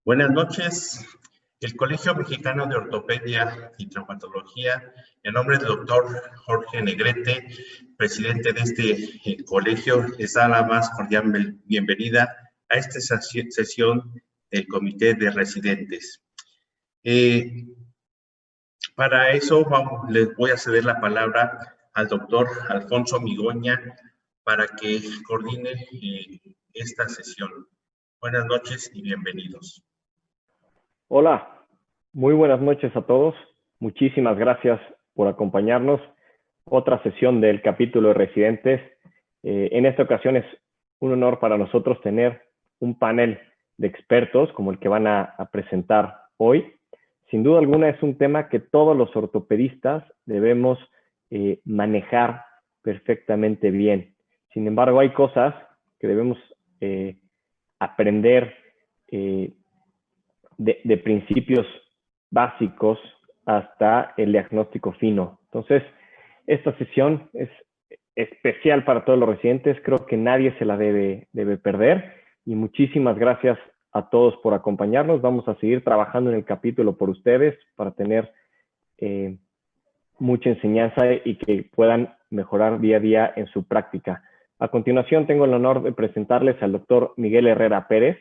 Buenas noches. El Colegio Mexicano de Ortopedia y Traumatología, en nombre del doctor Jorge Negrete, presidente de este colegio, les da la más cordial bienvenida a esta sesión del Comité de Residentes. Para eso les voy a ceder la palabra al doctor Alfonso Migoña para que coordine esta sesión. Buenas noches y bienvenidos. Hola, muy buenas noches a todos. Muchísimas gracias por acompañarnos. Otra sesión del capítulo de residentes. En esta ocasión es un honor para nosotros tener un panel de expertos como el que van a presentar hoy. Sin duda alguna es un tema que todos los ortopedistas debemos manejar perfectamente bien. Sin embargo, hay cosas que debemos aprender de principios básicos hasta el diagnóstico fino. Entonces, esta sesión es especial para todos los residentes. Creo que nadie se la debe perder. Y muchísimas gracias a todos por acompañarnos. Vamos a seguir trabajando en el capítulo por ustedes para tener mucha enseñanza y que puedan mejorar día a día en su práctica. A continuación, tengo el honor de presentarles al doctor Miguel Herrera Pérez.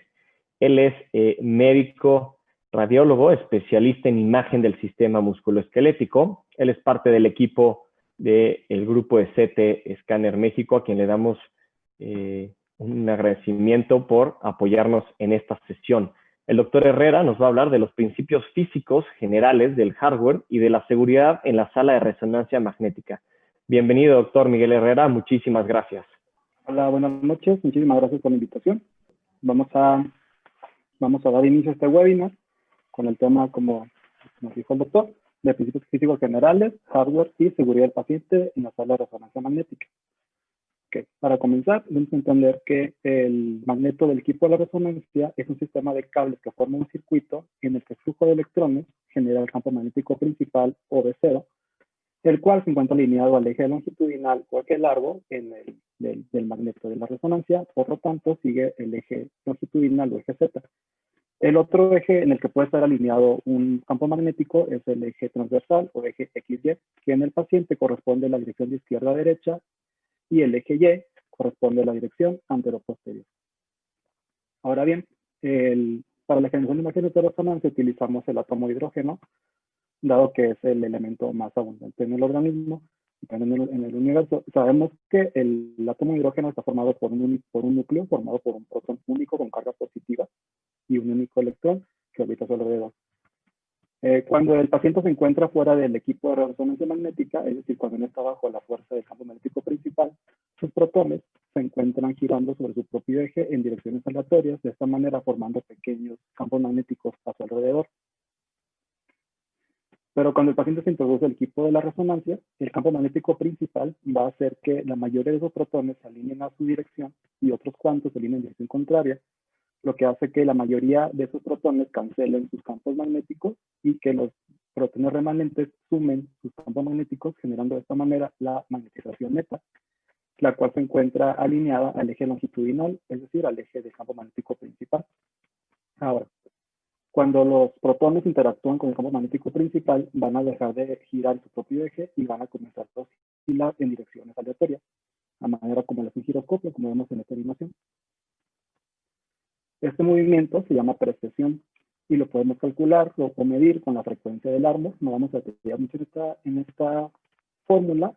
Él es médico radiólogo, especialista en imagen del sistema musculoesquelético. Él es parte del equipo del grupo de CT Scanner México, a quien le damos un agradecimiento por apoyarnos en esta sesión. El doctor Herrera nos va a hablar de los principios físicos generales del hardware y de la seguridad en la sala de resonancia magnética. Bienvenido, doctor Miguel Herrera. Muchísimas gracias. Hola, buenas noches. Muchísimas gracias por la invitación. Vamos a dar inicio a este webinar con el tema, como nos dijo el doctor, de principios físicos generales, hardware y seguridad del paciente en la sala de resonancia magnética. Okay. Para comenzar, debemos entender que el magneto del equipo de la resonancia es un sistema de cables que forma un circuito en el que el flujo de electrones genera el campo magnético principal o V0, el cual se encuentra alineado al eje longitudinal o eje largo del magneto de la resonancia. Por lo tanto, sigue el eje longitudinal o eje Z. El otro eje en el que puede estar alineado un campo magnético es el eje transversal o eje XY, que en el paciente corresponde a la dirección de izquierda a derecha, y el eje Y corresponde a la dirección antero-posterior. Ahora bien, para la generación de imágenes de resonancia utilizamos el átomo de hidrógeno, dado que es el elemento más abundante en el organismo y en el universo. Sabemos que el átomo de hidrógeno está formado por un núcleo formado por un protón único con carga positiva y un único electrón que orbita a su alrededor. Cuando el paciente se encuentra fuera del equipo de resonancia magnética, es decir, cuando no está bajo la fuerza del campo magnético principal, sus protones se encuentran girando sobre su propio eje en direcciones aleatorias, de esta manera formando pequeños campos magnéticos a su alrededor. Pero cuando el paciente se introduce el equipo de la resonancia, el campo magnético principal va a hacer que la mayoría de esos protones se alineen a su dirección y otros cuantos se alineen en dirección contraria, lo que hace que la mayoría de esos protones cancelen sus campos magnéticos y que los protones remanentes sumen sus campos magnéticos, generando de esta manera la magnetización neta, la cual se encuentra alineada al eje longitudinal, es decir, al eje del campo magnético principal. Ahora, cuando los protones interactúan con el campo magnético principal, van a dejar de girar su propio eje y van a comenzar a oscilar en direcciones aleatorias, a manera como es un giroscopio, como vemos en esta animación. Este movimiento se llama precesión y lo podemos calcular o medir con la frecuencia del árbol. No vamos a detallar mucho en esta fórmula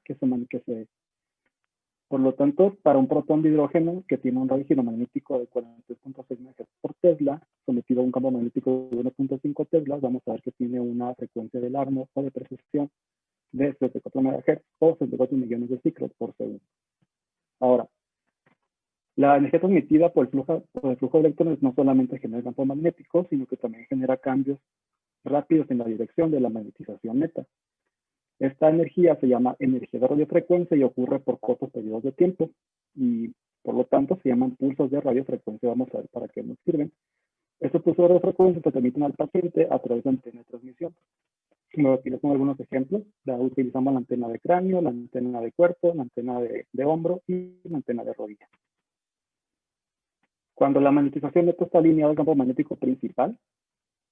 Por lo tanto, para un protón de hidrógeno que tiene un radio giromagnético de 43.6 MHz por Tesla, sometido a un campo magnético de 1.5 Tesla, vamos a ver que tiene una frecuencia del árbol o de precesión de 74 MHz o 64 millones de ciclos por segundo. Ahora, la energía transmitida por el flujo de electrones no solamente genera campo magnético, sino que también genera cambios rápidos en la dirección de la magnetización neta. Esta energía se llama energía de radiofrecuencia y ocurre por cortos periodos de tiempo. Y por lo tanto se llaman pulsos de radiofrecuencia. Vamos a ver para qué nos sirven. Estos pulsos de radiofrecuencia se transmiten al paciente a través de antena de transmisión. Aquí les pongo algunos ejemplos. Utilizamos la antena de cráneo, la antena de cuerpo, la antena de hombro y la antena de rodilla. Cuando la magnetización neta está alineada al campo magnético principal,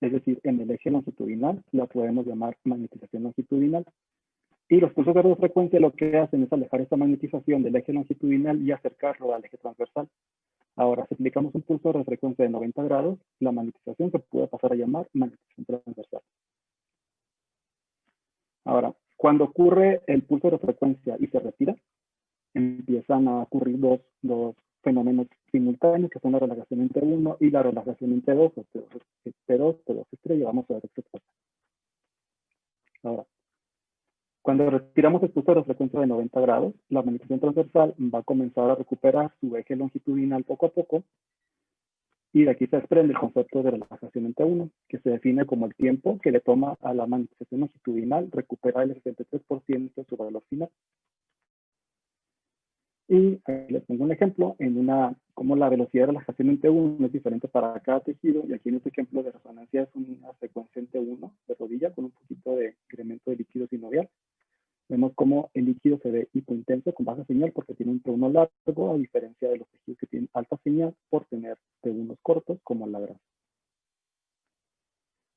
es decir, en el eje longitudinal, la podemos llamar magnetización longitudinal. Y los pulsos de radiofrecuencia lo que hacen es alejar esta magnetización del eje longitudinal y acercarlo al eje transversal. Ahora, si aplicamos un pulso de radiofrecuencia de 90 grados, la magnetización se puede pasar a llamar magnetización transversal. Ahora, cuando ocurre el pulso de radiofrecuencia y se retira, empiezan a ocurrir dos fenómenos simultáneos, que son la relajación en T1 y la relajación en T2, o T2 estrella. Vamos a ver qué pasa. Ahora, cuando retiramos el pulso de radiofrecuencia de 90 grados, la magnetización transversal va a comenzar a recuperar su eje longitudinal poco a poco, y de aquí se desprende el concepto de relajación en T1, que se define como el tiempo que le toma a la magnetización longitudinal recuperar el 63% de su valor final. Y les pongo un ejemplo como la velocidad de relajación en T1 es diferente para cada tejido, y aquí en este ejemplo de resonancia es una secuencia en T1 de rodilla con un poquito de incremento de líquido sinovial. Vemos cómo el líquido se ve hipointenso con baja señal porque tiene un T1 largo, a diferencia de los tejidos que tienen alta señal por tener T1 cortos, como la grasa.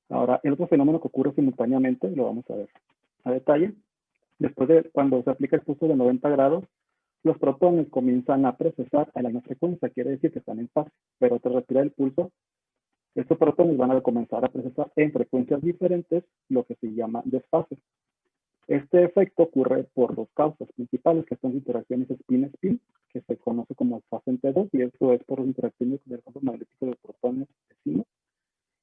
Ahora, el otro fenómeno que ocurre simultáneamente, lo vamos a ver a detalle. Después de cuando se aplica el pulso de 90 grados, los protones comienzan a procesar a la misma frecuencia, quiere decir que están en fase, pero tras retirar el pulso, estos protones van a comenzar a procesar en frecuencias diferentes, lo que se llama desfase. Este efecto ocurre por dos causas principales, que son interacciones spin-spin, que se conoce como desfase en T2, y esto es por las interacciones del campo magnético de protones vecinos.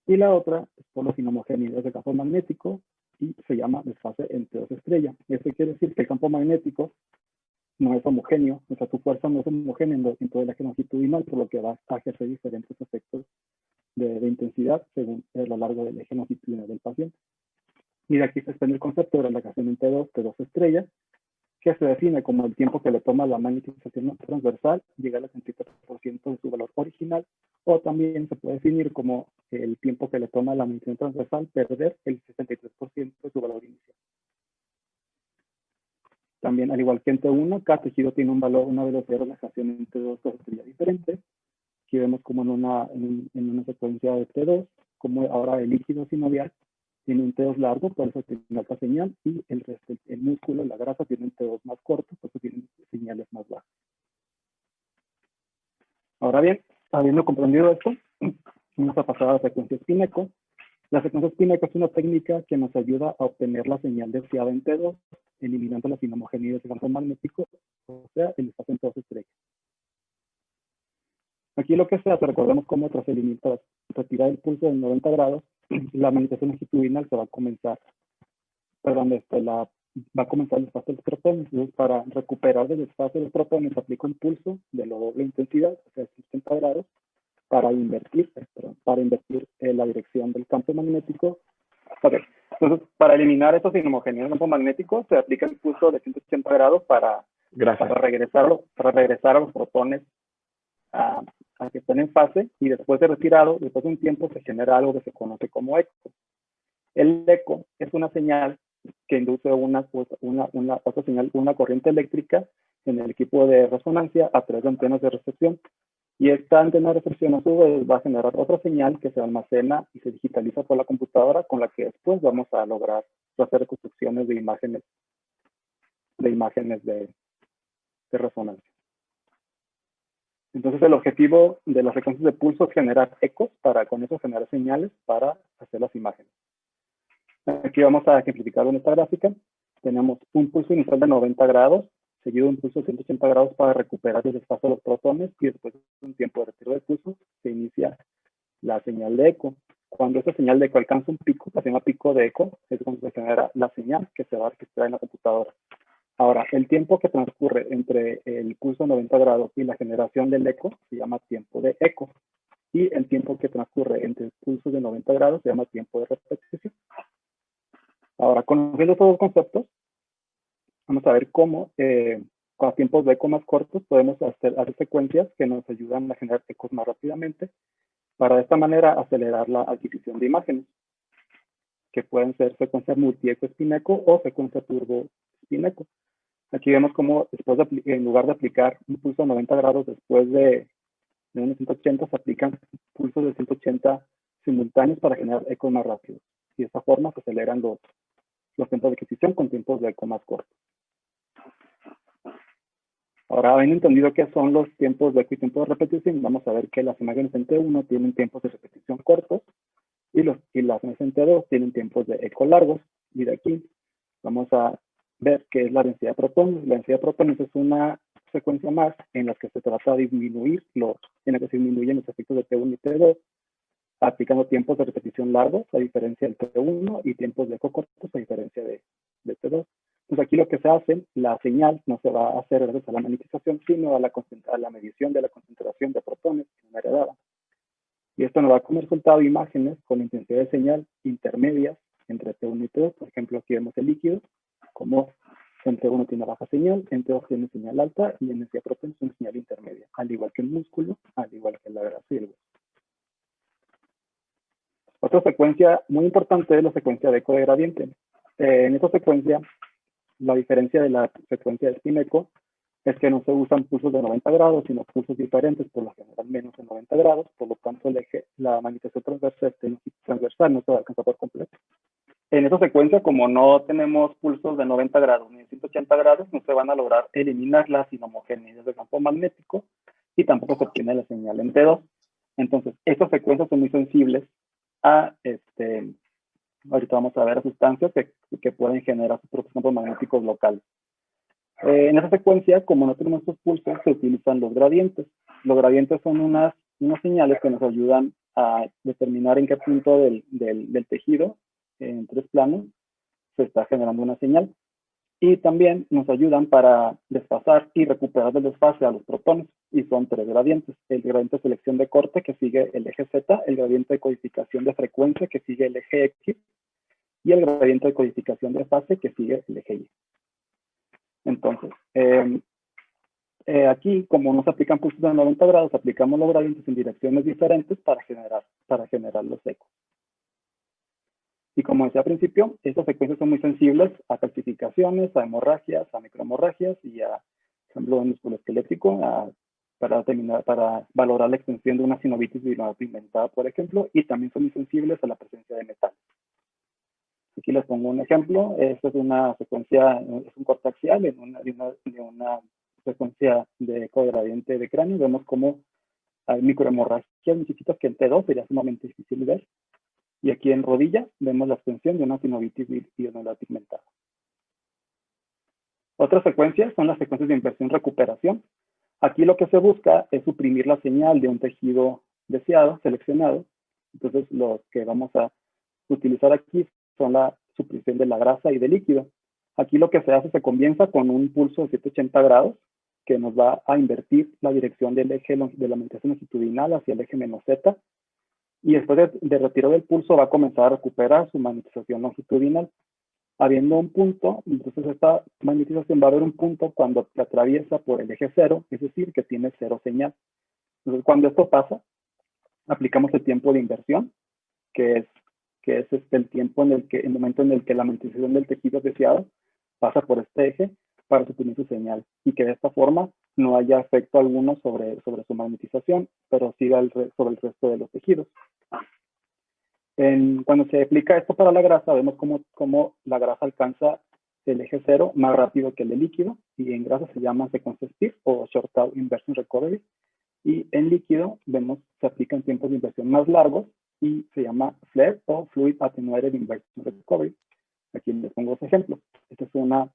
Y la otra es por las inhomogeneidades del campo magnético, y se llama desfase en T2 estrella. Esto quiere decir que el campo magnético no es homogéneo, o sea, tu fuerza no es homogénea en todo el eje longitudinal, por lo que va a ejercer diferentes efectos de intensidad según a lo largo del eje longitudinal del paciente. Y de aquí se desprende el concepto de relajación en T2, T2 estrella, que se define como el tiempo que le toma la magnetización transversal llegar al 63% de su valor original, o también se puede definir como el tiempo que le toma a la magnetización transversal perder el 63% de su valor inicial. También, al igual que en T1, cada tejido tiene una velocidad de relajación en T2 estrella diferente. Aquí vemos como en una secuencia de T2, como ahora el líquido sinovial tiene un T2 largo, por eso tiene alta señal, y el músculo, la grasa, tiene un T2 más corto, por eso tienen señales más bajas. Ahora bien, habiendo comprendido esto, vamos a pasar a la secuencia spin-echo. La secuencia spin-echo es una técnica que nos ayuda a obtener la señal deseada en T2, eliminando las inhomogeneidades del campo magnético, o sea, el espacio en T2 estrella. Aquí lo que se hace, recordemos cómo tras retirar el pulso de 90 grados, la magnetización longitudinal se va a comenzar, va a comenzar el desfase de los protones. Entonces, para recuperar el desfase de los protones, aplico un pulso de la doble intensidad, o sea, 60 grados, para invertir la dirección del campo magnético. Okay. Entonces, para eliminar estos inhomogeneidades del campo magnético, se aplica el pulso de 180 grados para regresar a los protones a que estén en fase, y después de retirado, después de un tiempo, se genera algo que se conoce como eco. El eco es una señal que induce una corriente eléctrica en el equipo de resonancia a través de antenas de recepción. Y esta antena de recepción a su vez va a generar otra señal que se almacena y se digitaliza por la computadora, con la que después vamos a lograr hacer reconstrucciones de imágenes de resonancia. Entonces, el objetivo de las frecuencias de pulso es generar ecos para con eso generar señales para hacer las imágenes. Aquí vamos a ejemplificarlo en esta gráfica. Tenemos un pulso inicial de 90 grados, seguido de un pulso de 180 grados para recuperar el espacio de los protones, y después de un tiempo de retiro del pulso se inicia la señal de eco. Cuando esa señal de eco alcanza un pico, se llama pico de eco, es cuando se genera la señal que se va a registrar en la computadora. Ahora, el tiempo que transcurre entre el pulso de 90 grados y la generación del eco se llama tiempo de eco. Y el tiempo que transcurre entre el pulso de 90 grados se llama tiempo de repetición. Ahora, conociendo estos dos conceptos, vamos a ver cómo con tiempos de eco más cortos podemos hacer secuencias que nos ayudan a generar ecos más rápidamente, para de esta manera acelerar la adquisición de imágenes, que pueden ser secuencias multieco spin-echo o secuencia turbo spin-echo. Aquí vemos cómo en lugar de aplicar un pulso a 90 grados después de En unos 180 se aplican pulsos de 180 simultáneos para generar ecos más rápidos. Y de esta forma se aceleran los tiempos de adquisición con tiempos de eco más cortos. Ahora, habiendo entendido qué son los tiempos de eco y tiempos de repetición, vamos a ver que las imágenes en T1 tienen tiempos de repetición cortos y las imágenes en T2 tienen tiempos de eco largos. Y de aquí vamos a ver qué es la densidad de protones. La densidad de protones es una secuencia más en la que se trata de disminuir en la que se disminuyen los efectos de T1 y T2, aplicando tiempos de repetición largos a diferencia del T1 y tiempos de eco cortos a diferencia de T2. Entonces aquí lo que se hace, la señal no se va a hacer gracias a la magnetización, sino a la medición de la concentración de protones en una área dada. Y esto nos da como resultado imágenes con intensidad de señal intermedias entre T1 y T2. Por ejemplo, aquí vemos el líquido, como en T1 tiene baja señal, en T2 tiene señal alta y en densidad de protones una señal intermedia, al igual que el músculo, al igual que la grasa y el hueso. Otra secuencia muy importante es la secuencia de eco de gradiente. En esta secuencia, la diferencia de la secuencia de spin eco es que no se usan pulsos de 90 grados, sino pulsos diferentes, por lo general menos de 90 grados, por lo tanto la magnetización transversal no se va a alcanzar por completo. En esta secuencia, como no tenemos pulsos de 90 grados ni de 180 grados, no se van a lograr eliminar las inhomogeneidades del campo magnético y tampoco se obtiene la señal en T2. Entonces, estas secuencias son muy sensibles a, ahorita vamos a ver, a sustancias que pueden generar sus propios campos magnéticos locales. En esa secuencia, como no tenemos estos pulsos, se utilizan los gradientes. Los gradientes son unas señales que nos ayudan a determinar en qué punto del tejido, en 3 planos, se está generando una señal. Y también nos ayudan para desfasar y recuperar del desfase a los protones. Y son 3 gradientes. El gradiente de selección de corte, que sigue el eje Z, el gradiente de codificación de frecuencia, que sigue el eje X, y el gradiente de codificación de fase, que sigue el eje Y. Entonces, aquí, como no se aplican pulsos de 90 grados, aplicamos los gradientes en direcciones diferentes para generar los ecos. Y como decía al principio, estas secuencias son muy sensibles a calcificaciones, a hemorragias, a microhemorragias y a ejemplo de músculo esquelético, para valorar la extensión de una sinovitis biliar pigmentada, por ejemplo, y también son muy sensibles a la presencia de metal. Aquí les pongo un ejemplo. Esta es una secuencia, es un corte axial de una secuencia de eco gradiente de cráneo. Vemos cómo hay microhemorragias muy chiquitas que en T2 sería sumamente difícil de ver. Y aquí en rodilla vemos la extensión de una sinovitis biliar pigmentada. Otras secuencias son las secuencias de inversión-recuperación. Aquí lo que se busca es suprimir la señal de un tejido deseado, seleccionado. Entonces, lo que vamos a utilizar aquí son la supresión de la grasa y del líquido. Aquí lo que se hace, se comienza con un pulso de 180 grados, que nos va a invertir la dirección del eje de la magnetización longitudinal hacia el eje menos Z. Y después de retiro del pulso va a comenzar a recuperar su magnetización longitudinal. Habiendo un punto, entonces esta magnetización va a haber un punto cuando se atraviesa por el eje 0, es decir, que tiene 0 señal. Entonces, cuando esto pasa, aplicamos el tiempo de inversión, que es el tiempo el momento en el que la magnetización del tejido deseado pasa por este eje para suprimir su señal, y que de esta forma no haya efecto alguno sobre su magnetización, pero siga sobre el resto de los tejidos. Cuando se aplica esto para la grasa, vemos cómo la grasa alcanza el eje 0 más rápido que el de líquido, y en grasa se llama secuencia STIR o Short-Tau Inversion Recovery, y en líquido se aplican tiempos de inversión más largos y se llama FLAIR o Fluid Attenuated Inversion Recovery. Aquí les pongo dos ejemplos. Esta es una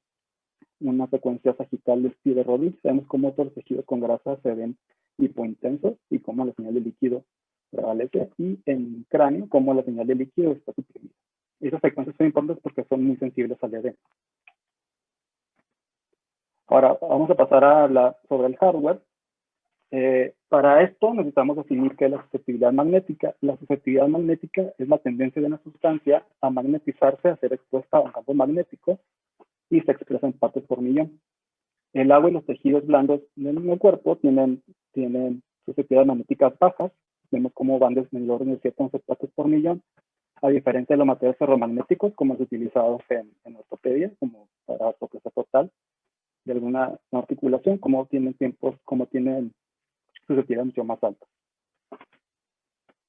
secuencia sagital de STIR de Rodin. Vemos cómo otros tejidos con grasa se ven hipointensos y cómo la señal de líquido prevalece, y en cráneo cómo la señal de líquido está suprimida. Esas secuencias son importantes porque son muy sensibles al ED. Ahora vamos a pasar a hablar sobre el hardware. Para esto necesitamos definir qué es la susceptibilidad magnética. La susceptibilidad magnética es la tendencia de una sustancia a magnetizarse, a ser expuesta a un campo magnético, y se expresa en partes por millón. El agua y los tejidos blandos del cuerpo tienen susceptibilidades magnéticas bajas. Vemos cómo van desde el orden de 7 a 11 partes por millón, a diferencia de los materiales ferromagnéticos como los utilizados en ortopedia, como para proteza total de alguna articulación, como tienen susceptibilidades mucho más altas.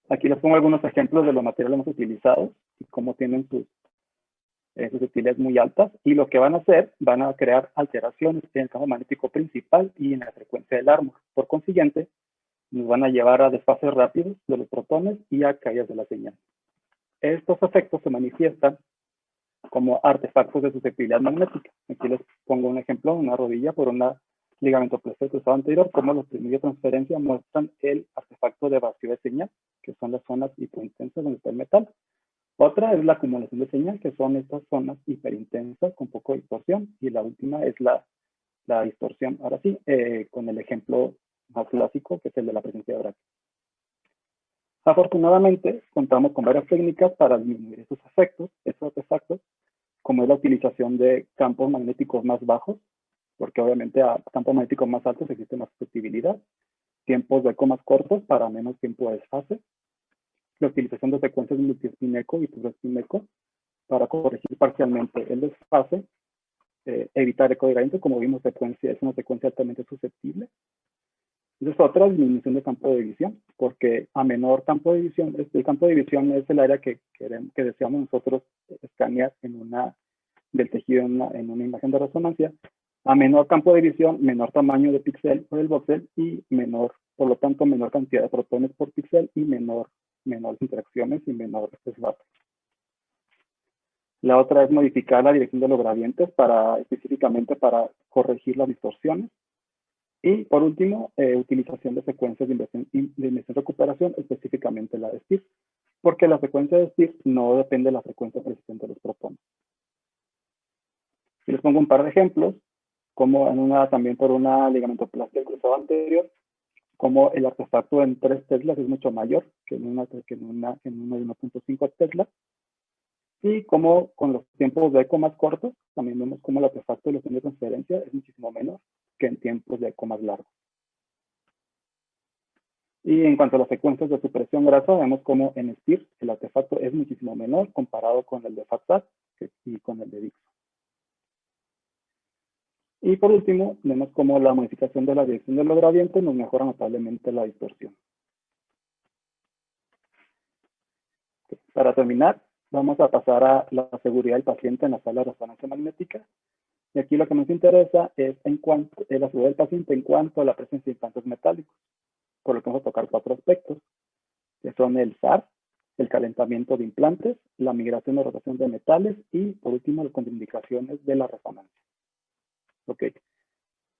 Aquí les pongo algunos ejemplos de los materiales más utilizados y cómo tienen sus susceptibilidades muy altas. Y lo que van a hacer, van a crear alteraciones en el campo magnético principal y en la frecuencia del árbol. Por consiguiente, nos van a llevar a desfases rápidos de los protones y a caídas de la señal. Estos efectos se manifiestan como artefactos de susceptibilidad magnética. Aquí les pongo un ejemplo, una rodilla por una ligamentoplastia cruzado anterior, como los primeros de transferencia muestran el artefacto de vacío de señal, que son las zonas hipointensas donde está el metal. Otra es la acumulación de señal, que son estas zonas hiperintensas con poco distorsión. Y la última es la distorsión. Ahora sí, con el ejemplo más clásico, que es el de la presencia de brackets. Afortunadamente, contamos con varias técnicas para disminuir esos artefactos, como es la utilización de campos magnéticos más bajos, porque obviamente a campos magnéticos más altos existe más susceptibilidad, tiempos de eco más cortos para menos tiempo de desfase, la utilización de secuencias multi-spin eco y turbo-spin eco para corregir parcialmente el desfase, evitar eco de gradiente, como vimos, es una secuencia altamente susceptible. Entonces, otra disminución de campo de división, porque a menor campo de división, el campo de división es el área que deseamos nosotros escanear del tejido en una imagen de resonancia. A menor campo de división, menor tamaño de píxel por el voxel y por lo tanto, menor cantidad de protones por píxel y menores interacciones y menor desfase. La otra es modificar la dirección de los gradientes específicamente para corregir las distorsiones. Y por último, utilización de secuencias de inversión-recuperación, específicamente la de STIR, porque la secuencia de STIR no depende de la frecuencia persistente de los protones. Y les pongo un par de ejemplos, como también por una ligamentoplastia cruzado anterior, como el artefacto en 3 teslas es mucho mayor que en una de 1.5 teslas. Y como con los tiempos de eco más cortos, también vemos como el artefacto de los tiempos de transferencia es muchísimo menor que en tiempos de eco más largos. Y en cuanto a las secuencias de supresión grasa, vemos como en STIR el artefacto es muchísimo menor comparado con el de FATSAT y con el de DIXO. Y por último, vemos como la modificación de la dirección de los gradientes nos mejora notablemente la distorsión. Para terminar, vamos a pasar a la seguridad del paciente en la sala de resonancia magnética. Y aquí lo que nos interesa es la seguridad del paciente en cuanto a la presencia de implantes metálicos. Por lo que vamos a tocar 4 aspectos, que son el SAR, el calentamiento de implantes, la migración o rotación de metales y, por último, las contraindicaciones de la resonancia. Ok.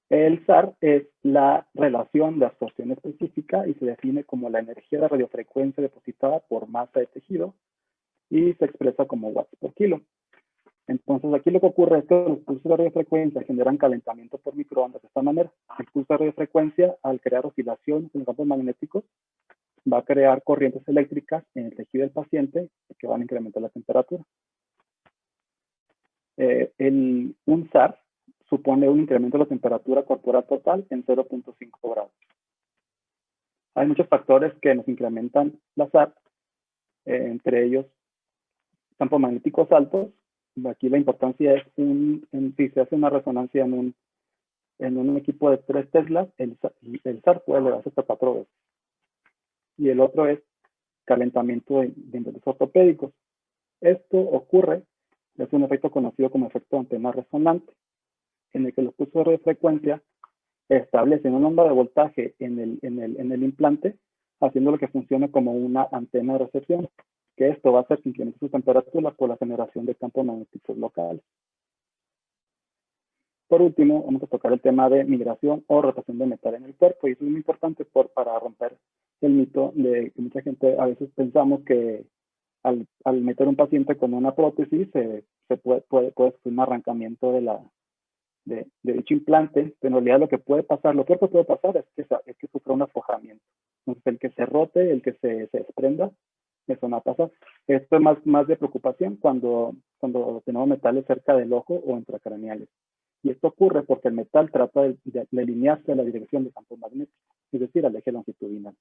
El SAR es la relación de absorción específica y se define como la energía de radiofrecuencia depositada por masa de tejido y se expresa como watts por kilo. Entonces, aquí lo que ocurre es que los pulsos de radiofrecuencia generan calentamiento por microondas de esta manera. El pulso de radiofrecuencia, al crear oscilaciones en los campos magnéticos, va a crear corrientes eléctricas en el tejido del paciente que van a incrementar la temperatura. Un SAR supone un incremento de la temperatura corporal total en 0.5 grados. Hay muchos factores que nos incrementan la SAR, entre ellos campos magnéticos altos. Aquí la importancia es, si se hace una resonancia en un equipo de 3 teslas, el SAR puede elevarse hasta 4 veces. Y el otro es calentamiento de implantes ortopédicos. Esto ocurre, es un efecto conocido como efecto antena resonante, en el que los pulsos de radiofrecuencia establecen una onda de voltaje en el implante, haciendo que funcione como una antena de recepción, que esto va a hacer que incremente su temperatura por la generación de campos magnéticos locales. Por último, vamos a tocar el tema de migración o rotación de metal en el cuerpo, y eso es muy importante para romper el mito de que mucha gente a veces pensamos que al meter un paciente con una prótesis se puede sufrir un arrancamiento de dicho implante, pero en realidad lo que puede pasar es que sufra un aflojamiento. Entonces, el que se rote, el que se desprenda, eso no pasa. Esto es más de preocupación cuando tenemos metales cerca del ojo o intracraneales. Y esto ocurre porque el metal trata de alinearse a la dirección de campo magnético, es decir, al eje longitudinal.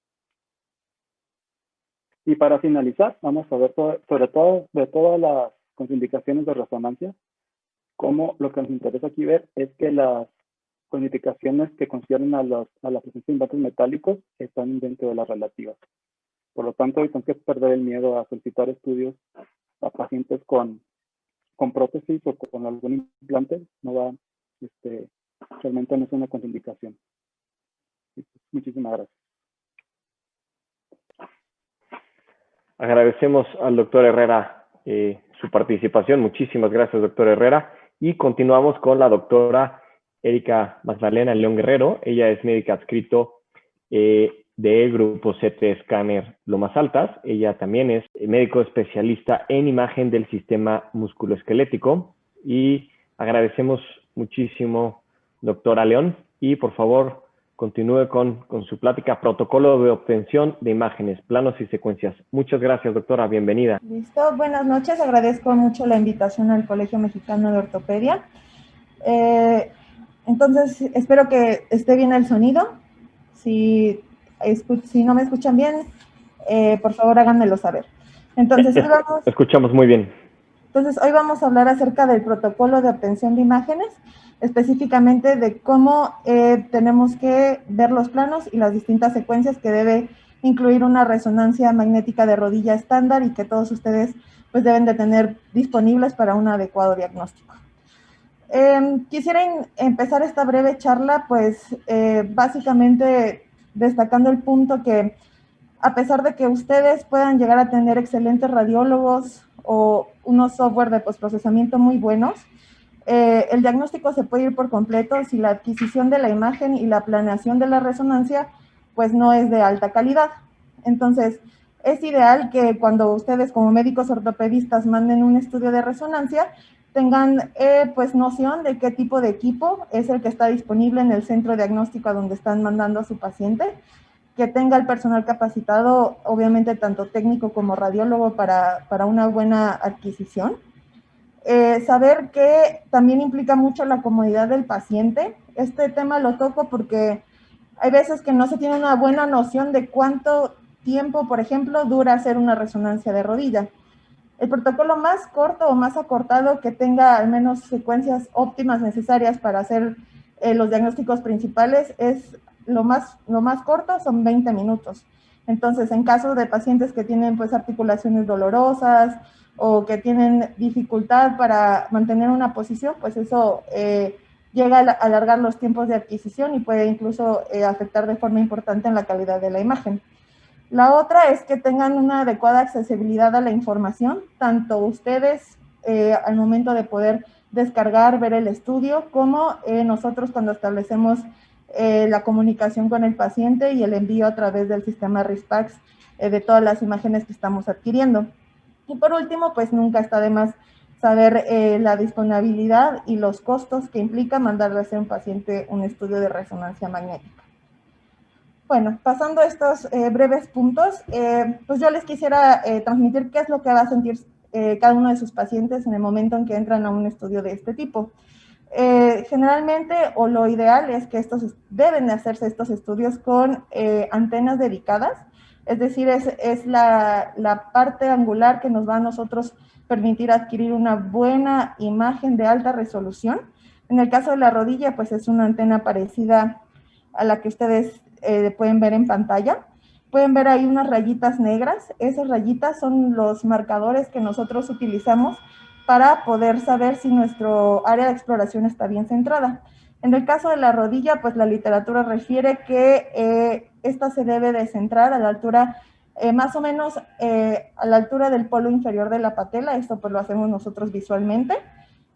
Y para finalizar, vamos a ver sobre todo de todas las contraindicaciones de resonancia, como lo que nos interesa aquí ver es que las contraindicaciones que conciernen a la presencia de implantes metálicos están dentro de las relativas. Por lo tanto, hay que perder el miedo a solicitar estudios a pacientes con prótesis o con algún implante. No va, realmente no es una contraindicación. Muchísimas gracias. Agradecemos al doctor Herrera su participación. Muchísimas gracias, doctor Herrera. Y continuamos con la doctora Erika Magdalena León Guerrero. Ella es médica adscrito de Grupo CT Scanner Lomas Altas. Ella también es médico especialista en imagen del sistema musculoesquelético. Y agradecemos muchísimo, doctora León. Y por favor, continúe con su plática, protocolo de obtención de imágenes, planos y secuencias. Muchas gracias, doctora. Bienvenida. Listo. Buenas noches. Agradezco mucho la invitación al Colegio Mexicano de Ortopedia. Entonces, espero que esté bien el sonido. Si no me escuchan bien, por favor háganmelo saber. Entonces, escuchamos muy bien. Entonces, hoy vamos a hablar acerca del protocolo de obtención de imágenes, específicamente de cómo tenemos que ver los planos y las distintas secuencias que debe incluir una resonancia magnética de rodilla estándar y que todos ustedes pues deben de tener disponibles para un adecuado diagnóstico. Quisiera empezar esta breve charla pues básicamente destacando el punto que a pesar de que ustedes puedan llegar a tener excelentes radiólogos o unos software de postprocesamiento muy buenos, el diagnóstico se puede ir por completo si la adquisición de la imagen y la planeación de la resonancia pues no es de alta calidad. Entonces, es ideal que cuando ustedes como médicos ortopedistas manden un estudio de resonancia, tengan pues noción de qué tipo de equipo es el que está disponible en el centro diagnóstico a donde están mandando a su paciente, que tenga el personal capacitado, obviamente tanto técnico como radiólogo para una buena adquisición. Saber que también implica mucho la comodidad del paciente. Este tema lo toco porque hay veces que no se tiene una buena noción de cuánto tiempo, por ejemplo, dura hacer una resonancia de rodilla. El protocolo más corto o más acortado que tenga al menos secuencias óptimas necesarias para hacer los diagnósticos principales es lo más corto, son 20 minutos. Entonces, en caso de pacientes que tienen pues articulaciones dolorosas o que tienen dificultad para mantener una posición, pues eso llega a alargar los tiempos de adquisición y puede incluso afectar de forma importante en la calidad de la imagen. La otra es que tengan una adecuada accesibilidad a la información, tanto ustedes al momento de poder descargar, ver el estudio, como nosotros cuando establecemos la comunicación con el paciente y el envío a través del sistema RISPAX de todas las imágenes que estamos adquiriendo. Y por último, pues nunca está de más saber la disponibilidad y los costos que implica mandarle a hacer a un paciente un estudio de resonancia magnética. Bueno, pasando a estos breves puntos, pues yo les quisiera transmitir qué es lo que va a sentir cada uno de sus pacientes en el momento en que entran a un estudio de este tipo. Generalmente, o lo ideal es que deben de hacerse estos estudios con antenas dedicadas, es decir, es la parte angular que nos va a nosotros permitir adquirir una buena imagen de alta resolución. En el caso de la rodilla, pues es una antena parecida a la que ustedes pueden ver en pantalla. Pueden ver ahí unas rayitas negras. Esas rayitas son los marcadores que nosotros utilizamos para poder saber si nuestro área de exploración está bien centrada. En el caso de la rodilla, pues la literatura refiere que esta se debe de centrar a la altura, más o menos a la altura del polo inferior de la patela. Esto pues lo hacemos nosotros visualmente.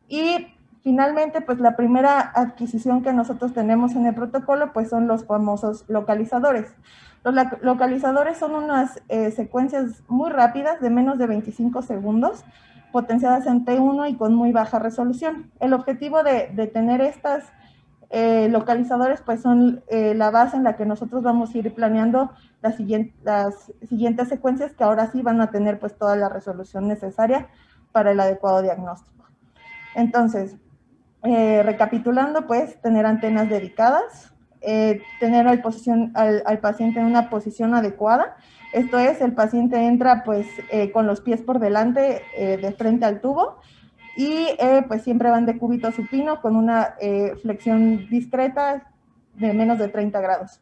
Y finalmente, pues la primera adquisición que nosotros tenemos en el protocolo, pues son los famosos localizadores. Los localizadores son unas secuencias muy rápidas, de menos de 25 segundos, potenciadas en T1 y con muy baja resolución. El objetivo de tener estas localizadores, pues son la base en la que nosotros vamos a ir planeando las siguientes secuencias, que ahora sí van a tener pues toda la resolución necesaria para el adecuado diagnóstico. Entonces, recapitulando, pues, tener antenas dedicadas, tener al paciente en una posición adecuada. Esto es, el paciente entra, pues, con los pies por delante, de frente al tubo, y, pues, siempre van de cúbito supino con una flexión discreta de menos de 30 grados.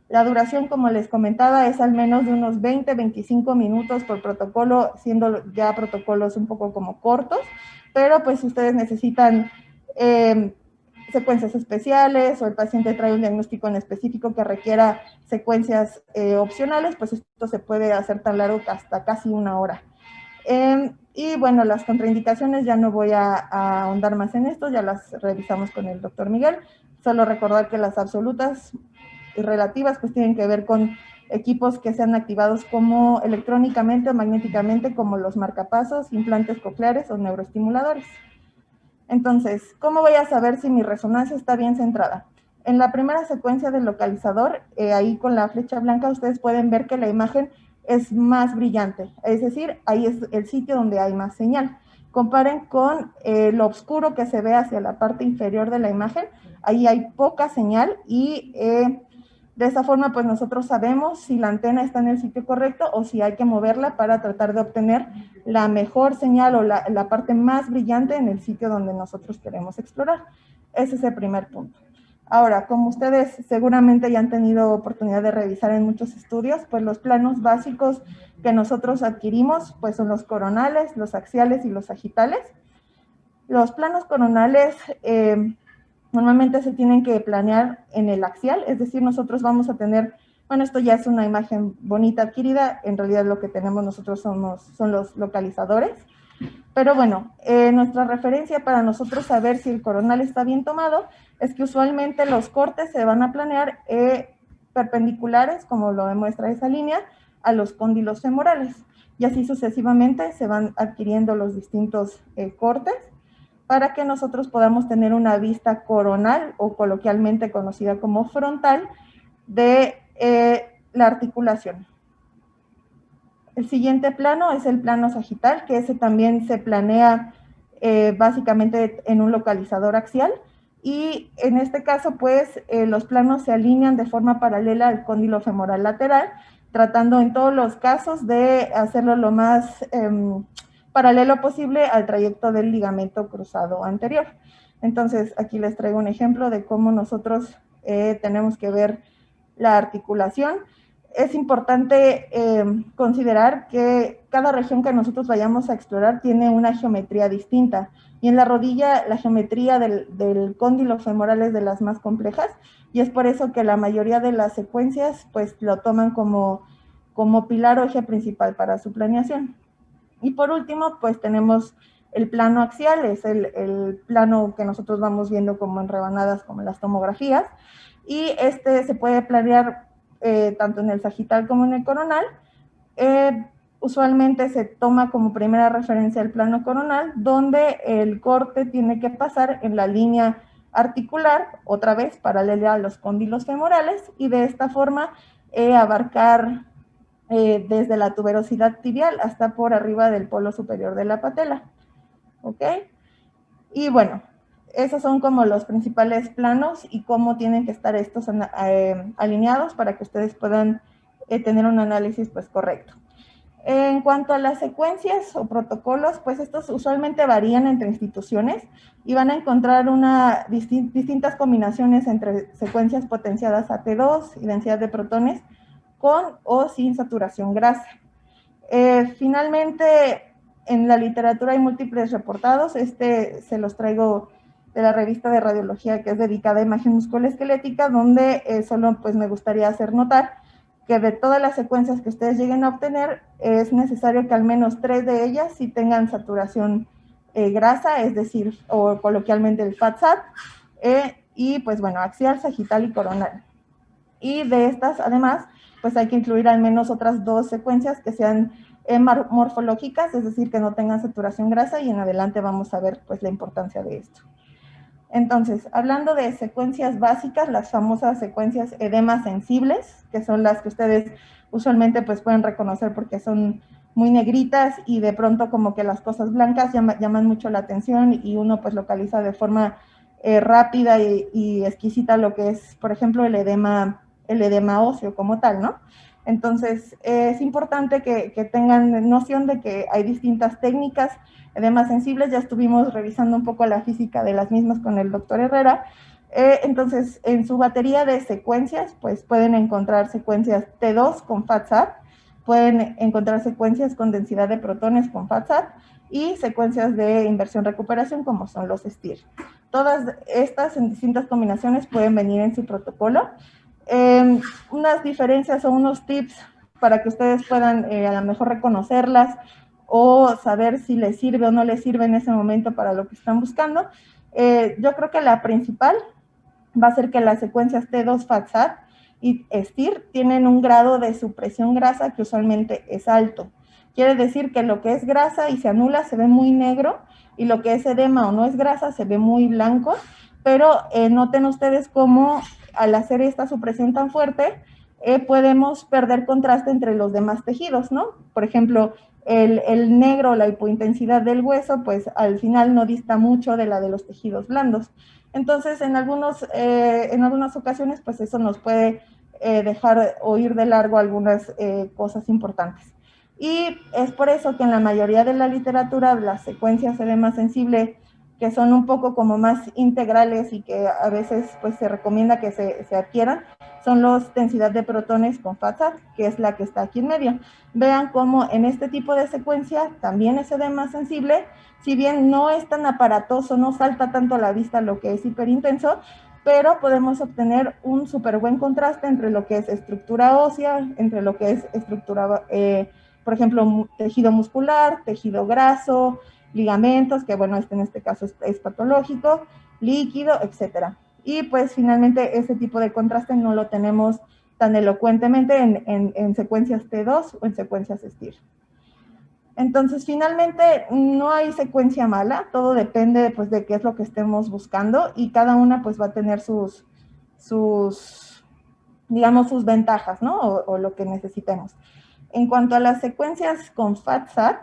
La duración, como les comentaba, es al menos de unos 20-25 minutos por protocolo, siendo ya protocolos un poco como cortos, pero pues si ustedes necesitan secuencias especiales o el paciente trae un diagnóstico en específico que requiera secuencias opcionales, pues esto se puede hacer tan largo que hasta casi 1 hora. Y bueno, las contraindicaciones ya no voy a ahondar más en esto, ya las revisamos con el doctor Miguel. Solo recordar que las absolutas y relativas pues tienen que ver con equipos que sean activados como electrónicamente o magnéticamente, como los marcapasos, implantes cocleares o neuroestimuladores. Entonces, ¿cómo voy a saber si mi resonancia está bien centrada? En la primera secuencia del localizador, ahí con la flecha blanca, ustedes pueden ver que la imagen es más brillante, es decir, ahí es el sitio donde hay más señal. Comparen con lo oscuro que se ve hacia la parte inferior de la imagen, ahí hay poca señal y de esa forma pues nosotros sabemos si la antena está en el sitio correcto o si hay que moverla para tratar de obtener la mejor señal o la parte más brillante en el sitio donde nosotros queremos explorar. Ese es el primer punto. Ahora, como ustedes seguramente ya han tenido oportunidad de revisar en muchos estudios, pues los planos básicos que nosotros adquirimos pues son los coronales, los axiales y los sagitales. Los planos coronales normalmente se tienen que planear en el axial, es decir, nosotros vamos a tener, bueno, esto ya es una imagen bonita adquirida, en realidad lo que tenemos nosotros son los localizadores, pero bueno, nuestra referencia para nosotros saber si el coronal está bien tomado es que usualmente los cortes se van a planear perpendiculares, como lo demuestra esa línea, a los cóndilos femorales, y así sucesivamente se van adquiriendo los distintos cortes para que nosotros podamos tener una vista coronal o coloquialmente conocida como frontal de la articulación. El siguiente plano es el plano sagital, que ese también se planea básicamente en un localizador axial, y en este caso pues los planos se alinean de forma paralela al cóndilo femoral lateral, tratando en todos los casos de hacerlo lo más paralelo posible al trayecto del ligamento cruzado anterior. Entonces aquí les traigo un ejemplo de cómo nosotros tenemos que ver la articulación. Es importante considerar que cada región que nosotros vayamos a explorar tiene una geometría distinta, y en la rodilla la geometría del cóndilo femoral es de las más complejas, y es por eso que la mayoría de las secuencias pues lo toman como pilar o eje principal para su planeación. Y por último pues tenemos el plano axial, es el plano que nosotros vamos viendo como en rebanadas como en las tomografías, y este se puede planear tanto en el sagital como en el coronal. Usualmente se toma como primera referencia el plano coronal, donde el corte tiene que pasar en la línea articular, otra vez paralela a los cóndilos femorales, y de esta forma abarcar desde la tuberosidad tibial hasta por arriba del polo superior de la patela. ¿Ok? Y bueno, esos son como los principales planos y cómo tienen que estar estos alineados para que ustedes puedan tener un análisis pues correcto. En cuanto a las secuencias o protocolos, pues estos usualmente varían entre instituciones y van a encontrar distintas combinaciones entre secuencias potenciadas a T2 y densidad de protones con o sin saturación grasa. Finalmente, en la literatura hay múltiples reportados, se los traigo de la revista de radiología que es dedicada a imagen musculoesquelética, donde solo pues me gustaría hacer notar que de todas las secuencias que ustedes lleguen a obtener, es necesario que al menos 3 de ellas sí tengan saturación grasa, es decir, o coloquialmente el FAT-SAT, y pues bueno, axial, sagital y coronal. Y de estas, además, pues hay que incluir al menos otras 2 secuencias que sean morfológicas, es decir, que no tengan saturación grasa, y en adelante vamos a ver pues la importancia de esto. Entonces, hablando de secuencias básicas, las famosas secuencias edema sensibles, que son las que ustedes usualmente pues pueden reconocer porque son muy negritas y de pronto como que las cosas blancas llaman mucho la atención, y uno pues localiza de forma rápida y exquisita lo que es, por ejemplo, el edema óseo como tal, ¿no? Entonces, es importante que tengan noción de que hay distintas técnicas edemas sensibles. Ya estuvimos revisando un poco la física de las mismas con el doctor Herrera, Entonces, en su batería de secuencias, pues pueden encontrar secuencias T2 con FAT-SAT, pueden encontrar secuencias con densidad de protones con FAT-SAT y secuencias de inversión-recuperación como son los STIR. Todas estas en distintas combinaciones pueden venir en su protocolo. Unas diferencias o unos tips para que ustedes puedan a lo mejor reconocerlas o saber si les sirve o no les sirve en ese momento para lo que están buscando. Yo creo que la principal va a ser que las secuencias T2 FAT-SAT y STIR tienen un grado de supresión grasa que usualmente es alto. Quiere decir que lo que es grasa y se anula se ve muy negro y lo que es edema o no es grasa se ve muy blanco, pero noten ustedes cómo al hacer esta supresión tan fuerte podemos perder contraste entre los demás tejidos, ¿no? Por ejemplo, el negro, la hipointensidad del hueso, pues al final no dista mucho de la de los tejidos blandos. Entonces, en algunas ocasiones, pues eso nos puede dejar o ir de largo algunas cosas importantes. Y es por eso que en la mayoría de la literatura las secuencias edema sensible, que son un poco como más integrales y que a veces pues se recomienda que se adquieran, son los densidad de protones con FAT-SAT, que es la que está aquí en medio. Vean cómo en este tipo de secuencia también es edema sensible, si bien no es tan aparatoso, no salta tanto a la vista lo que es hiperintenso, pero podemos obtener un súper buen contraste entre lo que es estructura ósea, entre lo que es estructura, por ejemplo, tejido muscular, tejido graso, ligamentos, que bueno, en este caso es patológico, líquido, etcétera. Y pues finalmente ese tipo de contraste no lo tenemos tan elocuentemente en secuencias T2 o en secuencias STIR. Entonces, finalmente, no hay secuencia mala, todo depende pues, de qué es lo que estemos buscando y cada una pues, va a tener sus digamos, sus ventajas, ¿no? O lo que necesitemos. En cuanto a las secuencias con FAT-SAT,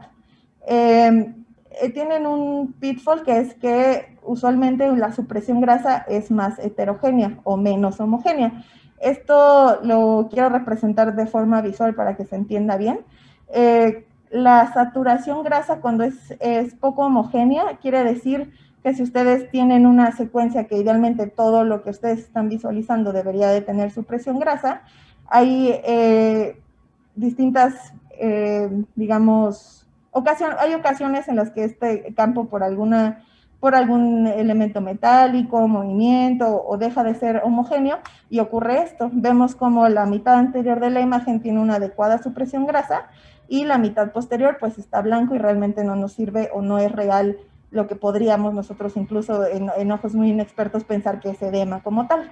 tienen un pitfall que es que usualmente la supresión grasa es más heterogénea o menos homogénea. Esto lo quiero representar de forma visual para que se entienda bien. La saturación grasa cuando es poco homogénea quiere decir que si ustedes tienen una secuencia que idealmente todo lo que ustedes están visualizando debería de tener supresión grasa, hay distintas, digamos, hay ocasiones en las que este campo por algún elemento metálico, movimiento o deja de ser homogéneo y ocurre esto. Vemos como la mitad anterior de la imagen tiene una adecuada supresión grasa y la mitad posterior pues está blanco y realmente no nos sirve o no es real lo que podríamos nosotros incluso en ojos muy inexpertos pensar que es edema como tal.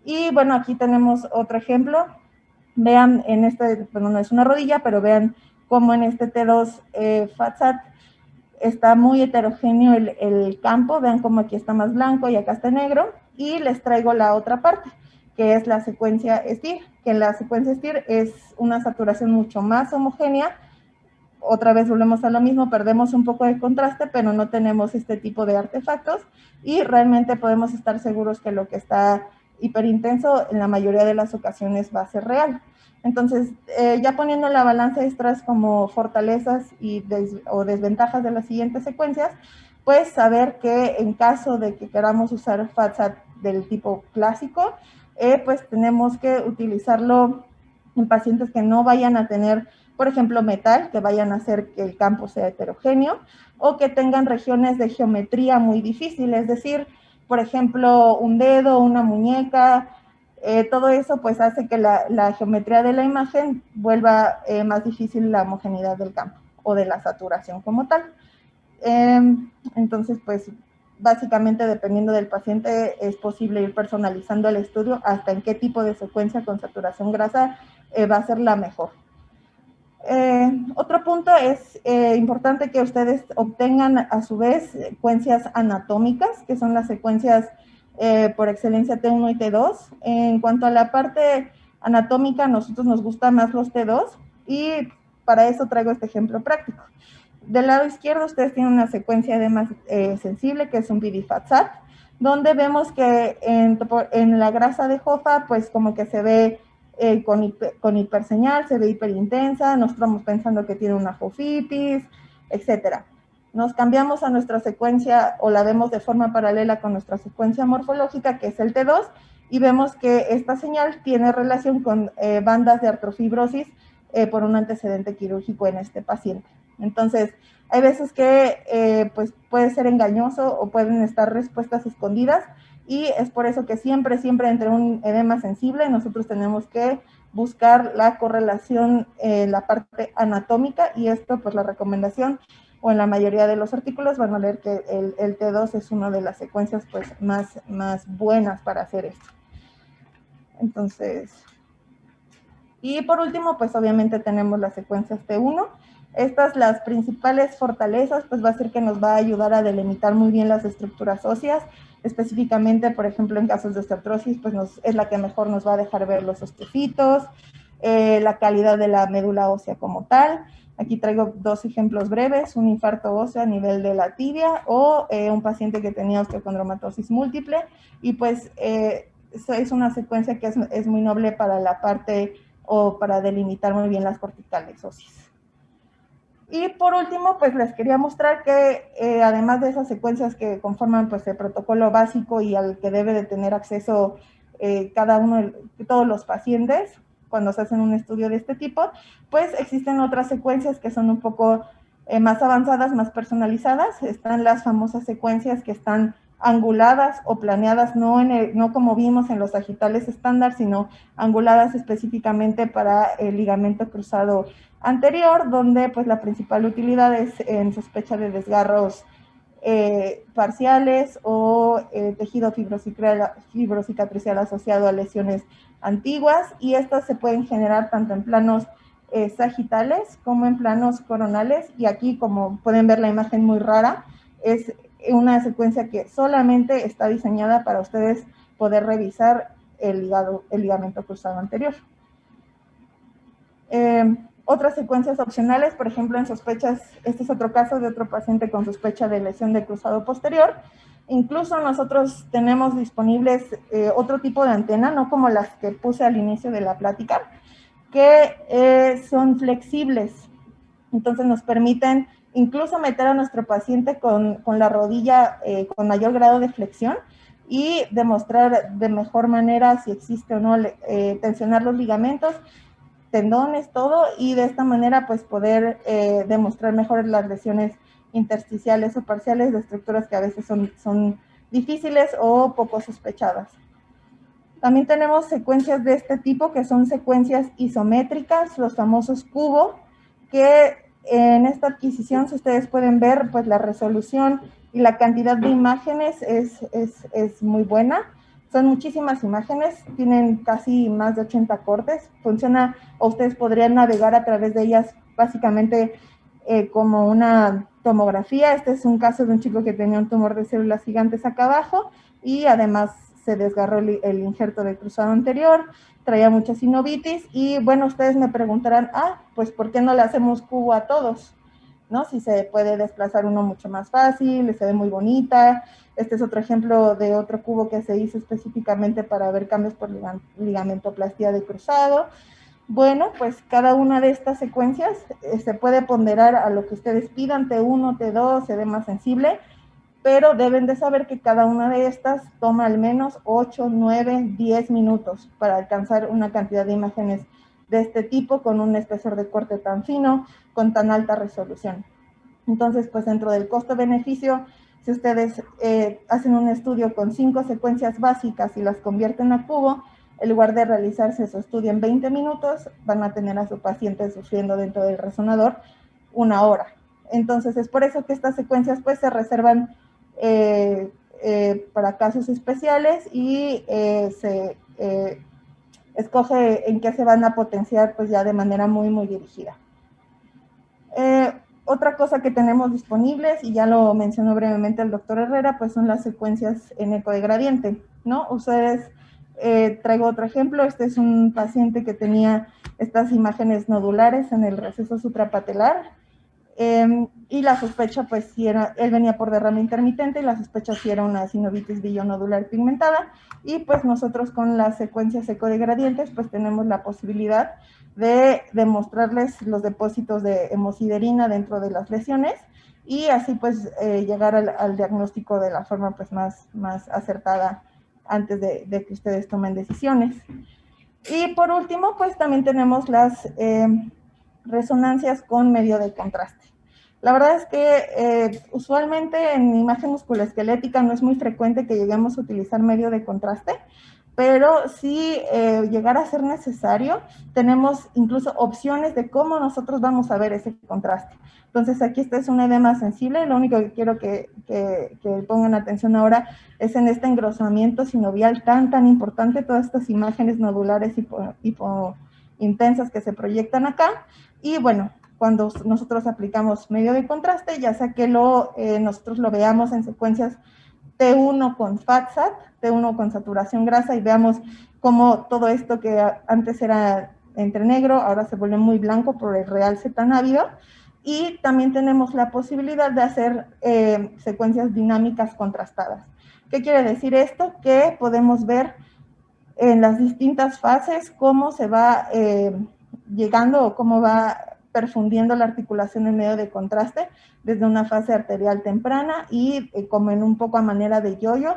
Y bueno, aquí tenemos otro ejemplo. Vean en este, bueno, no es una rodilla, pero vean cómo en este T2 FAT-SAT está muy heterogéneo el campo. Vean cómo aquí está más blanco y acá está negro. Y les traigo la otra parte, que es la secuencia STIR, que en la secuencia STIR es una saturación mucho más homogénea. Otra vez volvemos a lo mismo, perdemos un poco de contraste, pero no tenemos este tipo de artefactos y realmente podemos estar seguros que lo que está hiperintenso en la mayoría de las ocasiones va a ser real. Entonces, ya poniendo en la balanza estas como fortalezas o desventajas de las siguientes secuencias, pues saber que en caso de que queramos usar FAT-SAT del tipo clásico, pues tenemos que utilizarlo en pacientes que no vayan a tener, por ejemplo, metal, que vayan a hacer que el campo sea heterogéneo, o que tengan regiones de geometría muy difíciles, es decir, por ejemplo, un dedo, una muñeca, todo eso pues hace que la geometría de la imagen vuelva más difícil la homogeneidad del campo o de la saturación como tal. Entonces, pues básicamente dependiendo del paciente es posible ir personalizando el estudio hasta en qué tipo de secuencia con saturación grasa va a ser la mejor. Otro punto es importante que ustedes obtengan a su vez secuencias anatómicas, que son las secuencias por excelencia T1 y T2. En cuanto a la parte anatómica, a nosotros nos gustan más los T2 y para eso traigo este ejemplo práctico. Del lado izquierdo ustedes tienen una secuencia edema sensible que es un BD-FAT-SAT, donde vemos que en la grasa de Hoffa pues como que se ve con hiperseñal, se ve hiperintensa, nos estamos pensando que tiene una fofitis, etcétera. nos cambiamos a nuestra secuencia o la vemos de forma paralela con nuestra secuencia morfológica, que es el T2, y vemos que esta señal tiene relación con bandas de artrofibrosis por un antecedente quirúrgico en este paciente. Entonces, hay veces que pues puede ser engañoso o pueden estar respuestas escondidas, y es por eso que siempre entre un edema sensible nosotros tenemos que buscar la correlación en la parte anatómica, y esto pues la recomendación, o en la mayoría de los artículos van a leer que el T2 es una de las secuencias pues más buenas para hacer esto. Entonces, y por último pues obviamente tenemos las secuencias T1. Estas, las principales fortalezas, pues va a ser que nos va a ayudar a delimitar muy bien las estructuras óseas, específicamente, por ejemplo, en casos de osteoartrosis, pues es la que mejor nos va a dejar ver los osteofitos, la calidad de la médula ósea como tal. Aquí traigo dos ejemplos breves, un infarto óseo a nivel de la tibia o un paciente que tenía osteocondromatosis múltiple, y pues es una secuencia que es muy noble para la parte o para delimitar muy bien las corticales óseas. Y por último, pues les quería mostrar que además de esas secuencias que conforman pues el protocolo básico y al que debe de tener acceso todos los pacientes cuando se hacen un estudio de este tipo, pues existen otras secuencias que son un poco más avanzadas, más personalizadas. Están las famosas secuencias que están anguladas o planeadas, no como vimos en los sagitales estándar, sino anguladas específicamente para el ligamento cruzado anterior, donde pues la principal utilidad es en sospecha de desgarros parciales o tejido fibrocicatricial asociado a lesiones antiguas, y estas se pueden generar tanto en planos sagitales como en planos coronales, y aquí como pueden ver la imagen muy rara, es una secuencia que solamente está diseñada para ustedes poder revisar el ligamento cruzado anterior. Otras secuencias opcionales, por ejemplo, en sospechas, este es otro caso de otro paciente con sospecha de lesión de cruzado posterior. Incluso nosotros tenemos disponibles otro tipo de antena, no como las que puse al inicio de la plática, que son flexibles. Entonces nos permiten incluso meter a nuestro paciente con la rodilla con mayor grado de flexión y demostrar de mejor manera si existe o no tensionar los ligamentos, tendones, todo, y de esta manera pues poder demostrar mejor las lesiones intersticiales o parciales de estructuras que a veces son difíciles o poco sospechadas. También tenemos secuencias de este tipo que son secuencias isométricas, los famosos cubo, que en esta adquisición, si ustedes pueden ver, pues la resolución y la cantidad de imágenes es muy buena. Son muchísimas imágenes, tienen casi más de 80 cortes, funciona, o ustedes podrían navegar a través de ellas básicamente como una tomografía. Este es un caso de un chico que tenía un tumor de células gigantes acá abajo y además se desgarró el injerto del cruzado anterior, traía mucha sinovitis y bueno, ustedes me preguntarán, pues ¿por qué no le hacemos cubo a todos? ¿No? Si se puede desplazar uno mucho más fácil, se ve muy bonita. Este es otro ejemplo de otro cubo que se hizo específicamente para ver cambios por ligamentoplastia de cruzado. Bueno, pues cada una de estas secuencias se puede ponderar a lo que ustedes pidan, T1, T2, edema sensible, pero deben de saber que cada una de estas toma al menos 8, 9, 10 minutos para alcanzar una cantidad de imágenes de este tipo con un espesor de corte tan fino, con tan alta resolución. Entonces, pues dentro del costo-beneficio, si ustedes hacen un estudio con 5 secuencias básicas y las convierten a cubo, en lugar de realizarse su estudio en 20 minutos, van a tener a su paciente sufriendo dentro del resonador 1 hora. Entonces, es por eso que estas secuencias pues se reservan para casos especiales y se escoge en qué se van a potenciar pues ya de manera muy, muy dirigida. Otra cosa que tenemos disponibles, y ya lo mencionó brevemente el doctor Herrera, pues son las secuencias en eco de gradiente, ¿no? Ustedes, traigo otro ejemplo, este es un paciente que tenía estas imágenes nodulares en el receso suprapatelar, y la sospecha, pues, si era, él venía por derrame intermitente y la sospecha si era una sinovitis billonodular pigmentada, y pues nosotros con las secuencias eco de gradientes, pues tenemos la posibilidad de demostrarles los depósitos de hemosiderina dentro de las lesiones y así pues llegar al diagnóstico de la forma pues más acertada antes de que ustedes tomen decisiones. Y por último, pues también tenemos las resonancias con medio de contraste. La verdad es que usualmente en imagen musculoesquelética no es muy frecuente que lleguemos a utilizar medio de contraste, pero si llegara a ser necesario, tenemos incluso opciones de cómo nosotros vamos a ver ese contraste. Entonces aquí esta es un edema sensible, lo único que quiero que pongan atención ahora es en este engrosamiento sinovial tan importante, todas estas imágenes nodulares intensas que se proyectan acá, y bueno, cuando nosotros aplicamos medio de contraste, ya sea que nosotros lo veamos en secuencias T1 con FATSAT, T1 con saturación grasa, y veamos cómo todo esto que antes era entre negro, ahora se vuelve muy blanco por el realce tan ávido. Y también tenemos la posibilidad de hacer secuencias dinámicas contrastadas. ¿Qué quiere decir esto? Que podemos ver en las distintas fases cómo se va llegando o cómo va perfundiendo la articulación en medio de contraste desde una fase arterial temprana y como en un poco a manera de yo-yo,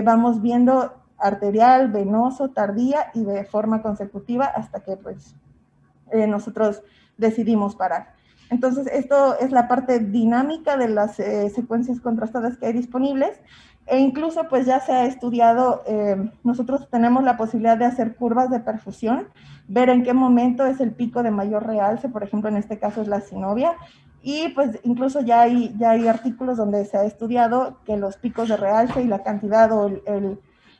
vamos viendo arterial, venoso, tardía y de forma consecutiva hasta que pues nosotros decidimos parar. Entonces, esto es la parte dinámica de las secuencias contrastadas que hay disponibles, e incluso pues ya se ha estudiado, nosotros tenemos la posibilidad de hacer curvas de perfusión, ver en qué momento es el pico de mayor realce, por ejemplo, en este caso es la synovia, y pues incluso ya hay artículos donde se ha estudiado que los picos de realce y la cantidad o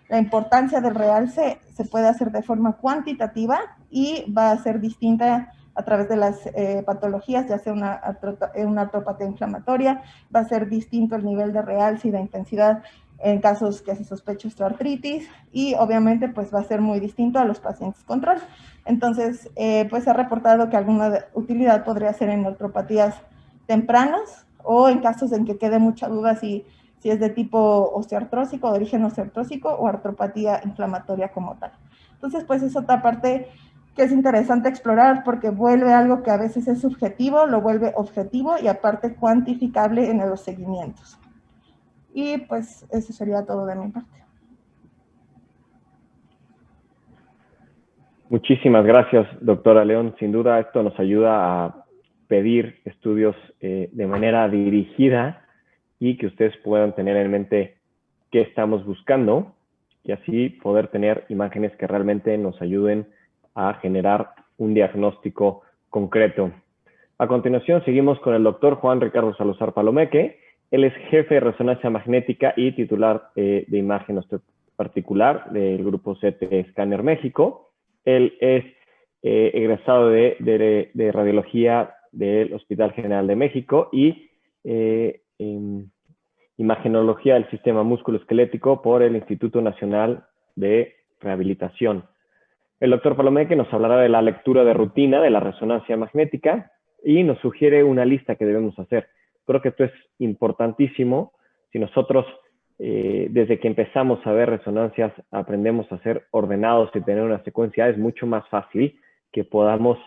la importancia del realce se puede hacer de forma cuantitativa y va a ser distinta a través de las patologías, ya sea una artropatía inflamatoria, va a ser distinto el nivel de realce y de intensidad en casos que se sospecha osteoartritis, y obviamente pues va a ser muy distinto a los pacientes control. Entonces, pues se ha reportado que alguna utilidad podría ser en artropatías tempranas o en casos en que quede mucha duda si es de tipo osteoartrósico, de origen osteoartrósico o artropatía inflamatoria como tal. Entonces, pues es otra parte que es interesante explorar porque vuelve algo que a veces es subjetivo, lo vuelve objetivo y aparte cuantificable en los seguimientos. Y pues eso sería todo de mi parte. Muchísimas gracias, doctora León. Sin duda esto nos ayuda a pedir estudios de manera dirigida y que ustedes puedan tener en mente qué estamos buscando y así poder tener imágenes que realmente nos ayuden a generar un diagnóstico concreto. A continuación seguimos con el doctor Juan Ricardo Salazar Palomeque. Él es jefe de resonancia magnética y titular de imagen osteoarticular del grupo CT Scanner México. Él es egresado de radiología del Hospital General de México y imagenología del sistema musculoesquelético por el Instituto Nacional de Rehabilitación. El doctor Palomeque nos hablará de la lectura de rutina de la resonancia magnética y nos sugiere una lista que debemos hacer. Creo que esto es importantísimo. Si nosotros, desde que empezamos a ver resonancias, aprendemos a ser ordenados y tener una secuencia, es mucho más fácil que podamos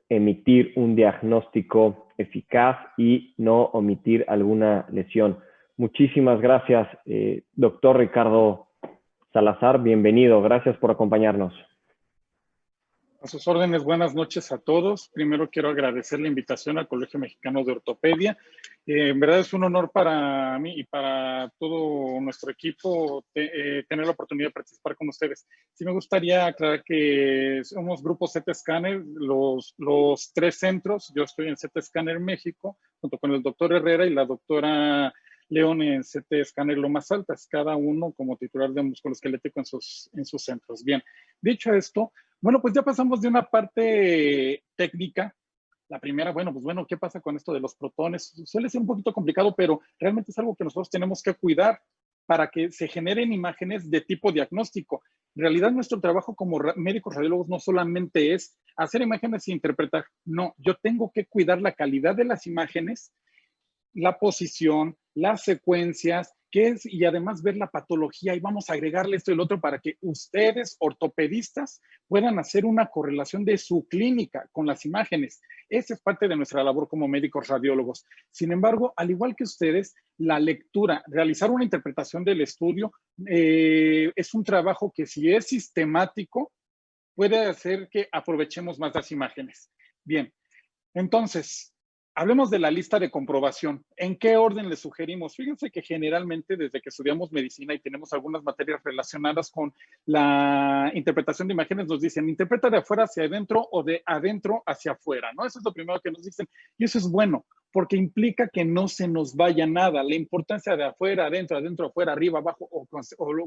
emitir un diagnóstico eficaz y no omitir alguna lesión. Muchísimas gracias, doctor Ricardo Salazar. Bienvenido. Gracias por acompañarnos. A sus órdenes, buenas noches a todos. Primero quiero agradecer la invitación al Colegio Mexicano de Ortopedia. En verdad es un honor para mí y para todo nuestro equipo tener la oportunidad de participar con ustedes. Sí me gustaría aclarar que somos Grupo CT Scanner, los tres centros. Yo estoy en CT Scanner México, junto con el doctor Herrera y la doctora León en CT Scanner Lomas Altas, cada uno como titular de musculoesquelético en sus centros. Bien, dicho esto, bueno, pues ya pasamos de una parte técnica. La primera, bueno, ¿qué pasa con esto de los protones? Suele ser un poquito complicado, pero realmente es algo que nosotros tenemos que cuidar para que se generen imágenes de tipo diagnóstico. En realidad, nuestro trabajo como médicos radiólogos no solamente es hacer imágenes e interpretar. No, yo tengo que cuidar la calidad de las imágenes, la posición, las secuencias, qué es, y además ver la patología, y vamos a agregarle esto y el otro para que ustedes, ortopedistas, puedan hacer una correlación de su clínica con las imágenes. Esa es parte de nuestra labor como médicos radiólogos. Sin embargo, al igual que ustedes, la lectura, realizar una interpretación del estudio, es un trabajo que, si es sistemático, puede hacer que aprovechemos más las imágenes. Bien, entonces, hablemos de la lista de comprobación. ¿En qué orden les sugerimos? Fíjense que generalmente desde que estudiamos medicina y tenemos algunas materias relacionadas con la interpretación de imágenes, nos dicen, interpreta de afuera hacia adentro o de adentro hacia afuera, ¿no? Eso es lo primero que nos dicen. Y eso es bueno, porque implica que no se nos vaya nada. La importancia de afuera, adentro, adentro, afuera, arriba, abajo, o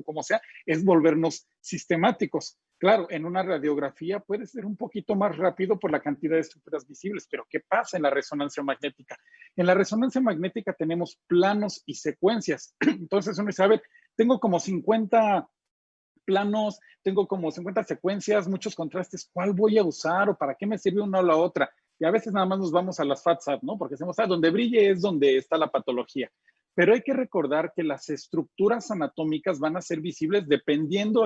como sea, es volvernos sistemáticos. Claro, en una radiografía puede ser un poquito más rápido por la cantidad de estructuras visibles, pero ¿qué pasa en la resonancia magnética? En la resonancia magnética tenemos planos y secuencias. Entonces uno dice, a ver, tengo como 50 planos, tengo como 50 secuencias, muchos contrastes, ¿cuál voy a usar o para qué me sirve una o la otra? Y a veces nada más nos vamos a las FATSAT, ¿no? Porque decimos, donde brille es donde está la patología. Pero hay que recordar que las estructuras anatómicas van a ser visibles dependiendo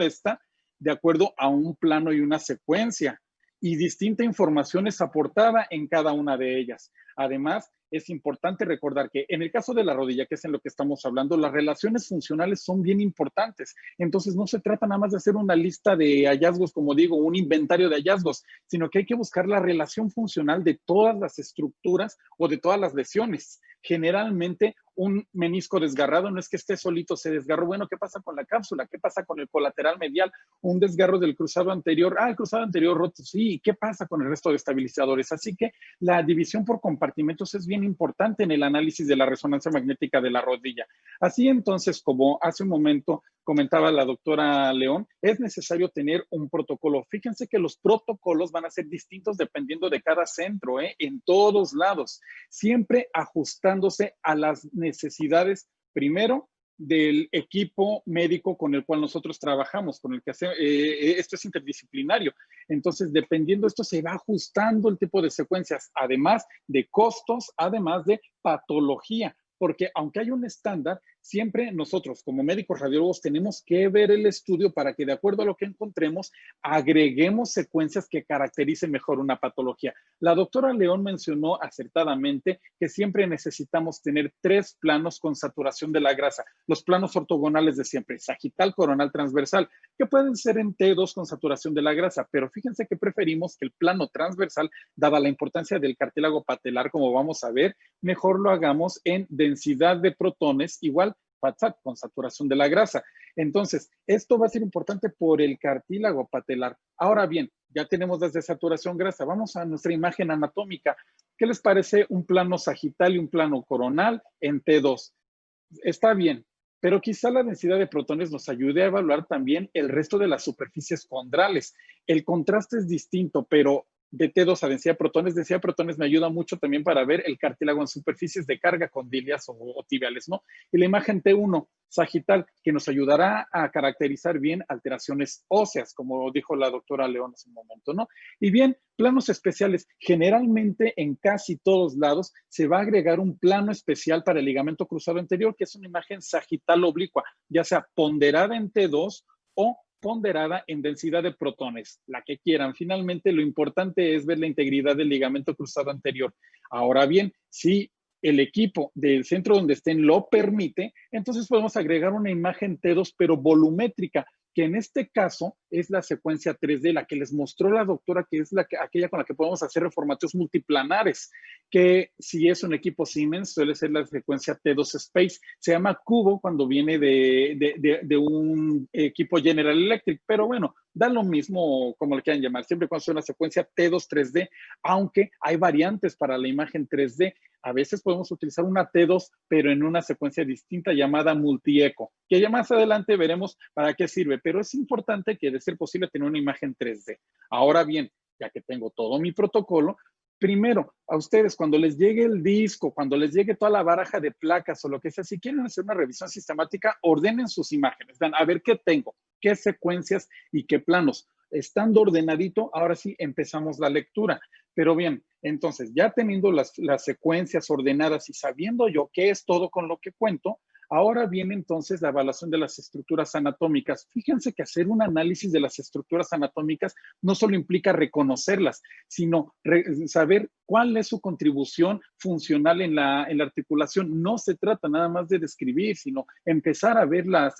de acuerdo a un plano y una secuencia, y distinta información es aportada en cada una de ellas. Además, es importante recordar que en el caso de la rodilla, que es en lo que estamos hablando, las relaciones funcionales son bien importantes. Entonces, no se trata nada más de hacer una lista de hallazgos, como digo, un inventario de hallazgos, sino que hay que buscar la relación funcional de todas las estructuras o de todas las lesiones. Generalmente, un menisco desgarrado no es que esté solito, se desgarró. Bueno, ¿qué pasa con la cápsula? ¿Qué pasa con el colateral medial? Un desgarro del cruzado anterior. El cruzado anterior roto, sí. ¿Qué pasa con el resto de estabilizadores? Así que la división por compartimentos es bien importante en el análisis de la resonancia magnética de la rodilla. Así entonces, como hace un momento comentaba la doctora León, es necesario tener un protocolo. Fíjense que los protocolos van a ser distintos dependiendo de cada centro, en todos lados, siempre ajustándose a las necesidades, primero, del equipo médico con el cual nosotros trabajamos, con el que hacemos, esto es interdisciplinario. Entonces, dependiendo de esto, se va ajustando el tipo de secuencias, además de costos, además de patología, porque aunque hay un estándar, siempre nosotros como médicos radiólogos tenemos que ver el estudio para que de acuerdo a lo que encontremos, agreguemos secuencias que caractericen mejor una patología. La doctora León mencionó acertadamente que siempre necesitamos tener 3 planos con saturación de la grasa, los planos ortogonales de siempre, sagital, coronal, transversal, que pueden ser en T2 con saturación de la grasa, pero fíjense que preferimos que el plano transversal, dada la importancia del cartílago patelar, como vamos a ver, mejor lo hagamos en densidad de protones igual FATSAT con saturación de la grasa. Entonces, esto va a ser importante por el cartílago patelar. Ahora bien, ya tenemos desde saturación grasa. Vamos a nuestra imagen anatómica. ¿Qué les parece un plano sagital y un plano coronal en T2? Está bien, pero quizá la densidad de protones nos ayude a evaluar también el resto de las superficies condrales. El contraste es distinto, pero de T2 a densidad de protones me ayuda mucho también para ver el cartílago en superficies de carga condilias o tibiales, ¿no? Y la imagen T1 sagital, que nos ayudará a caracterizar bien alteraciones óseas, como dijo la doctora León hace un momento, ¿no? Y bien, planos especiales. Generalmente en casi todos lados se va a agregar un plano especial para el ligamento cruzado anterior, que es una imagen sagital oblicua, ya sea ponderada en T2 o ponderada en densidad de protones, la que quieran. Finalmente, lo importante es ver la integridad del ligamento cruzado anterior. Ahora bien, si el equipo del centro donde estén lo permite, entonces podemos agregar una imagen T2, pero volumétrica, que en este caso es la secuencia 3D, la que les mostró la doctora, que es aquella con la que podemos hacer reformateos multiplanares, que si es un equipo Siemens suele ser la secuencia T2 Space. Se llama cubo cuando viene de un equipo General Electric, pero bueno, da lo mismo como le quieran llamar, siempre cuando sea una secuencia T2 3D, aunque hay variantes para la imagen 3D. A veces podemos utilizar una T2, pero en una secuencia distinta llamada multieco, que ya más adelante veremos para qué sirve, pero es importante que de ser posible tener una imagen 3D. Ahora bien, ya que tengo todo mi protocolo, primero, a ustedes cuando les llegue el disco, cuando les llegue toda la baraja de placas o lo que sea, si quieren hacer una revisión sistemática, ordenen sus imágenes, vean a ver qué tengo, qué secuencias y qué planos. Estando ordenadito, ahora sí empezamos la lectura. Pero bien, Entonces, ya teniendo las secuencias ordenadas y sabiendo yo qué es todo con lo que cuento, ahora viene entonces la evaluación de las estructuras anatómicas. Fíjense que hacer un análisis de las estructuras anatómicas no solo implica reconocerlas, sino saber cuál es su contribución funcional en la articulación. No se trata nada más de describir, sino empezar a ver las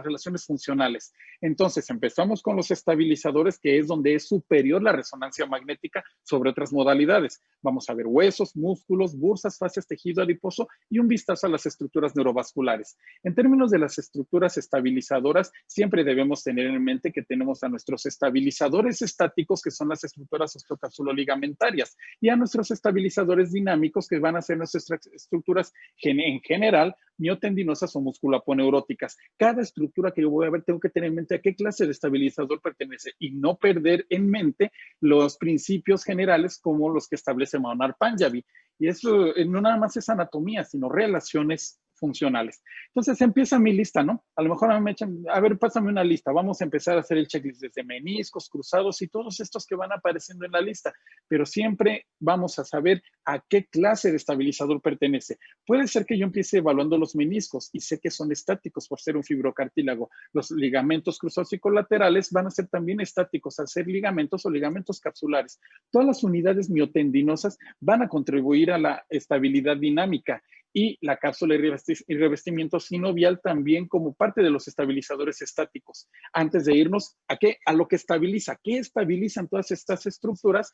relaciones funcionales. Entonces, empezamos con los estabilizadores, que es donde es superior la resonancia magnética sobre otras modalidades. Vamos a ver huesos, músculos, bursas, fascias, tejido adiposo y un vistazo a las estructuras neurovasculares. En términos de las estructuras estabilizadoras, siempre debemos tener en mente que tenemos a nuestros estabilizadores estáticos, que son las estructuras osteocapsuloligamentarias, y a nuestros estabilizadores dinámicos, que van a ser nuestras estructuras en general miotendinosas o musculaponeuróticas. Cada estructura que yo voy a ver, tengo que tener en mente a qué clase de estabilizador pertenece y no perder en mente los principios generales como los que establece Manar Panjabi. Y eso no nada más es anatomía, sino relaciones funcionales. Entonces empieza mi lista, ¿no? A lo mejor me echan, a ver, pásame una lista. Vamos a empezar a hacer el checklist desde meniscos, cruzados y todos estos que van apareciendo en la lista. Pero siempre vamos a saber a qué clase de estabilizador pertenece. Puede ser que yo empiece evaluando los meniscos y sé que son estáticos por ser un fibrocartílago. Los ligamentos cruzados y colaterales van a ser también estáticos al ser ligamentos o ligamentos capsulares. Todas las unidades miotendinosas van a contribuir a la estabilidad dinámica y la cápsula y revestimiento sinovial también como parte de los estabilizadores estáticos. Antes de irnos a lo que estabiliza, ¿qué estabilizan todas estas estructuras?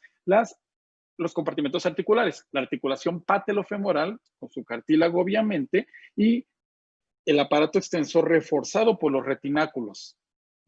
Los compartimentos articulares, la articulación patelofemoral, con su cartílago obviamente, y el aparato extensor reforzado por los retináculos.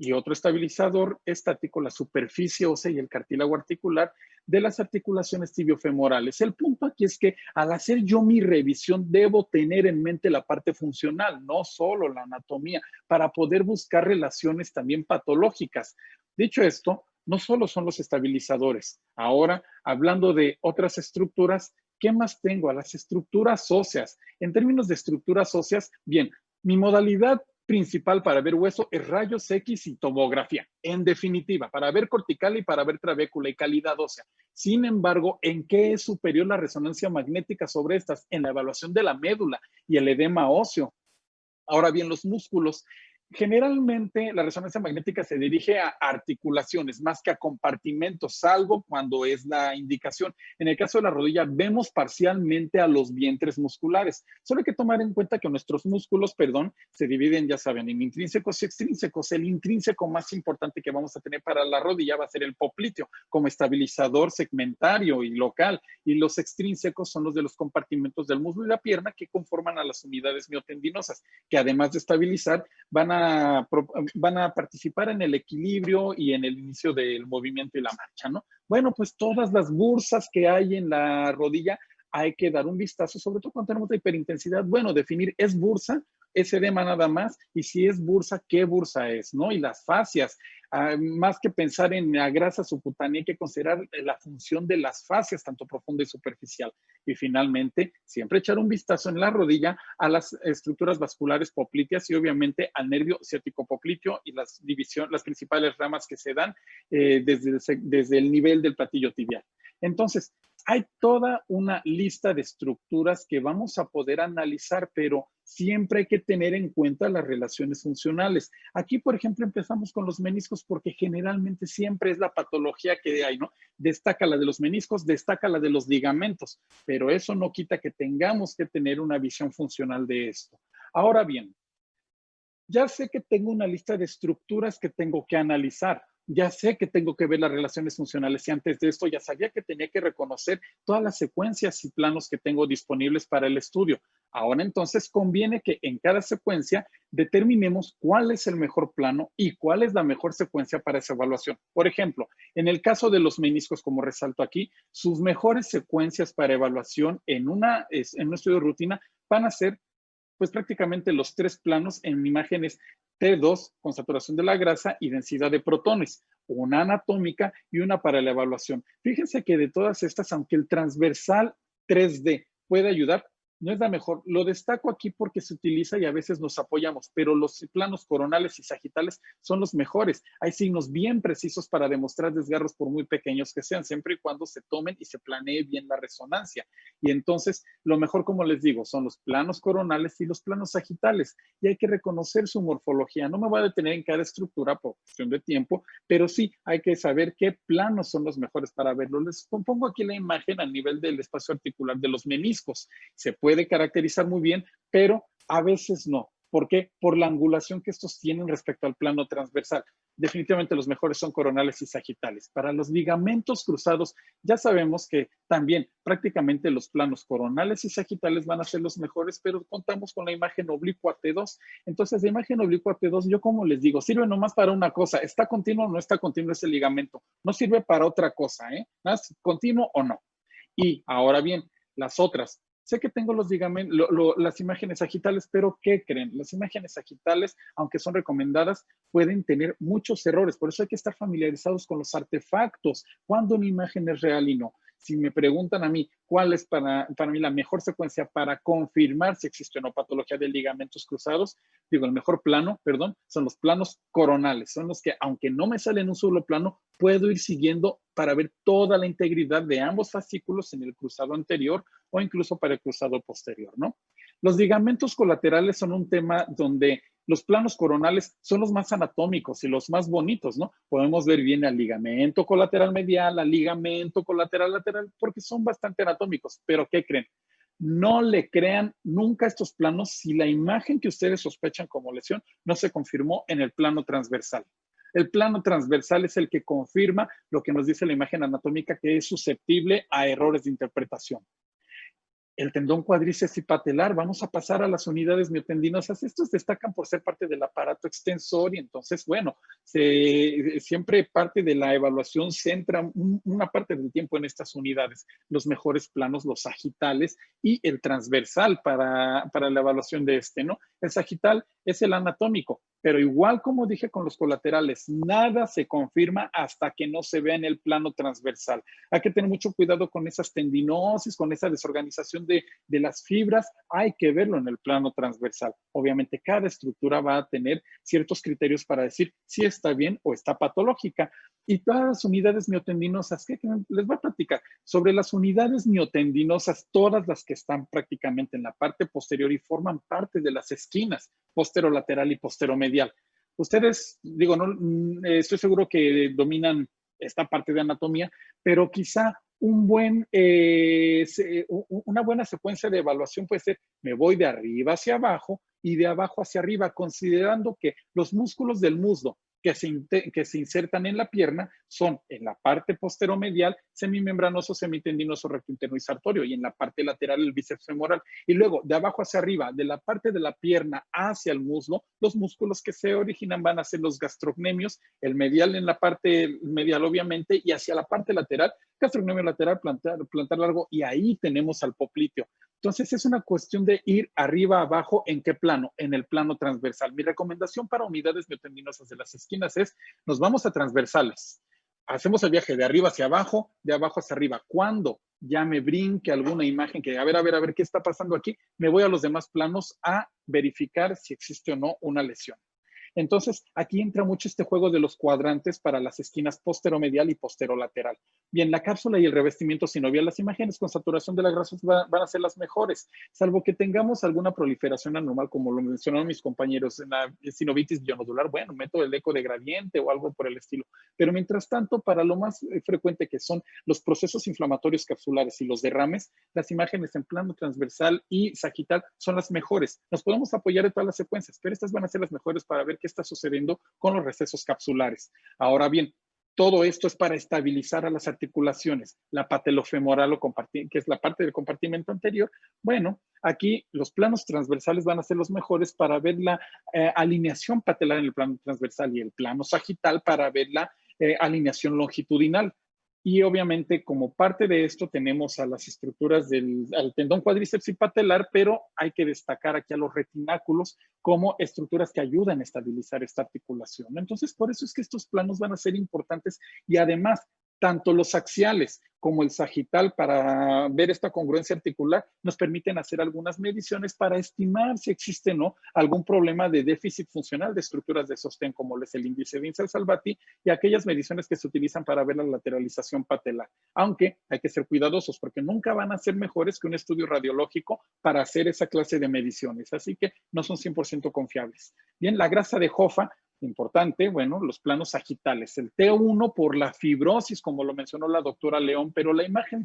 Y otro estabilizador estático, la superficie ósea y el cartílago articular de las articulaciones tibiofemorales. El punto aquí es que al hacer yo mi revisión debo tener en mente la parte funcional, no solo la anatomía, para poder buscar relaciones también patológicas. Dicho esto, no solo son los estabilizadores. Ahora, hablando de otras estructuras, ¿qué más tengo? A las estructuras óseas. En términos de estructuras óseas, bien, mi modalidad principal para ver hueso es rayos X y tomografía, en definitiva, para ver cortical y para ver trabécula y calidad ósea. Sin embargo, ¿en qué es superior la resonancia magnética sobre estas? En la evaluación de la médula y el edema óseo. Ahora bien, los músculos. Generalmente la resonancia magnética se dirige a articulaciones más que a compartimentos, salvo cuando es la indicación. En el caso de la rodilla, vemos parcialmente a los vientres musculares. Solo hay que tomar en cuenta que nuestros músculos, se dividen, ya saben, en intrínsecos y extrínsecos. El intrínseco más importante que vamos a tener para la rodilla va a ser el popliteo, como estabilizador segmentario y local. Y los extrínsecos son los de los compartimentos del muslo y la pierna que conforman a las unidades miotendinosas, que además de estabilizar, van a participar en el equilibrio y en el inicio del movimiento y la marcha, ¿no? Bueno, pues todas las bursas que hay en la rodilla hay que dar un vistazo, sobre todo cuando tenemos la hiperintensidad. Bueno, definir, ¿es bursa? ¿Es edema nada más? Y si es bursa, ¿qué bursa es? ¿No? Y las fascias, más que pensar en la grasa subcutánea, hay que considerar la función de las fascias, tanto profunda y superficial. Y finalmente, siempre echar un vistazo en la rodilla a las estructuras vasculares popliteas y obviamente al nervio ciático popliteo y las principales ramas que se dan desde el nivel del platillo tibial. Entonces, hay toda una lista de estructuras que vamos a poder analizar, pero siempre hay que tener en cuenta las relaciones funcionales. Aquí, por ejemplo, empezamos con los meniscos porque generalmente siempre es la patología que hay, ¿no? Destaca la de los meniscos, destaca la de los ligamentos, pero eso no quita que tengamos que tener una visión funcional de esto. Ahora bien, ya sé que tengo una lista de estructuras que tengo que analizar. Ya sé que tengo que ver las relaciones funcionales y antes de esto ya sabía que tenía que reconocer todas las secuencias y planos que tengo disponibles para el estudio. Ahora entonces conviene que en cada secuencia determinemos cuál es el mejor plano y cuál es la mejor secuencia para esa evaluación. Por ejemplo, en el caso de los meniscos, como resalto aquí, sus mejores secuencias para evaluación en un estudio de rutina van a ser pues prácticamente los tres planos en imágenes T2 con saturación de la grasa y densidad de protones, una anatómica y una para la evaluación. Fíjense que de todas estas, aunque el transversal 3D puede ayudar, no es la mejor. Lo destaco aquí porque se utiliza y a veces nos apoyamos, pero los planos coronales y sagitales son los mejores. Hay signos bien precisos para demostrar desgarros por muy pequeños que sean, siempre y cuando se tomen y se planee bien la resonancia. Y entonces, lo mejor, como les digo, son los planos coronales y los planos sagitales. Y hay que reconocer su morfología. No me voy a detener en cada estructura por cuestión de tiempo, pero sí hay que saber qué planos son los mejores para verlo. Les pongo aquí la imagen a nivel del espacio articular de los meniscos. Se puede caracterizar muy bien, pero a veces no. ¿Por qué? Por la angulación que estos tienen respecto al plano transversal. Definitivamente los mejores son coronales y sagitales. Para los ligamentos cruzados, ya sabemos que también prácticamente los planos coronales y sagitales van a ser los mejores, pero contamos con la imagen oblicua T2. Entonces, la imagen oblicua T2, yo como les digo, sirve nomás para una cosa. ¿Está continuo o no está continuo ese ligamento? No sirve para otra cosa, ¿eh? ¿Más continuo o no? Y ahora bien, las otras. Sé que tengo los las imágenes sagitales, pero ¿qué creen? Las imágenes sagitales, aunque son recomendadas, pueden tener muchos errores. Por eso hay que estar familiarizados con los artefactos, cuando una imagen es real y no. Si me preguntan a mí cuál es para mí la mejor secuencia para confirmar si existe o no patología de ligamentos cruzados, digo, el mejor plano, perdón, son los planos coronales. Son los que, aunque no me sale en un solo plano, puedo ir siguiendo para ver toda la integridad de ambos fascículos en el cruzado anterior o incluso para el cruzado posterior, ¿no? Los ligamentos colaterales son un tema donde los planos coronales son los más anatómicos y los más bonitos, ¿no? Podemos ver bien al ligamento colateral medial, al ligamento colateral lateral, porque son bastante anatómicos. Pero, ¿qué creen? No le crean nunca a estos planos si la imagen que ustedes sospechan como lesión no se confirmó en el plano transversal. El plano transversal es el que confirma lo que nos dice la imagen anatómica, que es susceptible a errores de interpretación. El tendón cuádriceps y patelar, vamos a pasar a las unidades miotendinosas. Estos destacan por ser parte del aparato extensor y entonces, bueno, siempre parte de la evaluación centra una parte del tiempo en estas unidades. Los mejores planos, los sagitales y el transversal para la evaluación de este, ¿no? El sagital es el anatómico, pero igual como dije con los colaterales, nada se confirma hasta que no se vea en el plano transversal. Hay que tener mucho cuidado con esas tendinosis, con esa desorganización de las fibras, hay que verlo en el plano transversal. Obviamente cada estructura va a tener ciertos criterios para decir si está bien o está patológica. Y todas las unidades miotendinosas, ¿qué les voy a platicar? Sobre las unidades miotendinosas, todas las que están prácticamente en la parte posterior y forman parte de las esquinas, posterolateral y posteromedial. Ustedes, digo, no, estoy seguro que dominan esta parte de anatomía, pero quizá una buena secuencia de evaluación puede ser, me voy de arriba hacia abajo y de abajo hacia arriba, considerando que los músculos del muslo que se insertan en la pierna son en la parte posteromedial, semimembranoso, semitendinoso, recto interno y sartorio, y en la parte lateral el bíceps femoral. Y luego, de abajo hacia arriba, de la parte de la pierna hacia el muslo, los músculos que se originan van a ser los gastrocnemios, el medial en la parte medial, obviamente, y hacia la parte lateral, gastrocnemio lateral, plantar largo, y ahí tenemos al popliteo. Entonces, es una cuestión de ir arriba, abajo, ¿en qué plano? En el plano transversal. Mi recomendación para unidades miotendinosas de las esquinas es, nos vamos a transversales. Hacemos el viaje de arriba hacia abajo, de abajo hacia arriba. Cuando ya me brinque alguna imagen que, a ver, ¿qué está pasando aquí? Me voy a los demás planos a verificar si existe o no una lesión. Entonces, aquí entra mucho este juego de los cuadrantes para las esquinas posteromedial y posterolateral. Bien, la cápsula y el revestimiento sinovial, las imágenes con saturación de la grasa van a ser las mejores, salvo que tengamos alguna proliferación anormal, como lo mencionaron mis compañeros en la sinovitis bionodular. Bueno, meto el eco de gradiente o algo por el estilo. Pero mientras tanto, para lo más frecuente que son los procesos inflamatorios capsulares y los derrames, las imágenes en plano transversal y sagital son las mejores. Nos podemos apoyar en todas las secuencias, pero estas van a ser las mejores para ver qué está sucediendo con los recesos capsulares. Ahora bien, todo esto es para estabilizar a las articulaciones. La patelofemoral, que es la parte del compartimento anterior, bueno, aquí los planos transversales van a ser los mejores para ver la alineación patelar en el plano transversal y el plano sagital para ver la alineación longitudinal. Y obviamente como parte de esto tenemos a las estructuras al tendón cuádriceps y patelar, pero hay que destacar aquí a los retináculos como estructuras que ayudan a estabilizar esta articulación. Entonces, por eso es que estos planos van a ser importantes y además, tanto los axiales como el sagital para ver esta congruencia articular, nos permiten hacer algunas mediciones para estimar si existe o no algún problema de déficit funcional de estructuras de sostén, como es el índice de Insel-Salvati, y aquellas mediciones que se utilizan para ver la lateralización patelar. Aunque hay que ser cuidadosos porque nunca van a ser mejores que un estudio radiológico para hacer esa clase de mediciones. Así que no son 100% confiables. Bien, la grasa de Hoffa, importante, bueno, los planos sagitales. El T1 por la fibrosis, como lo mencionó la doctora León, pero la imagen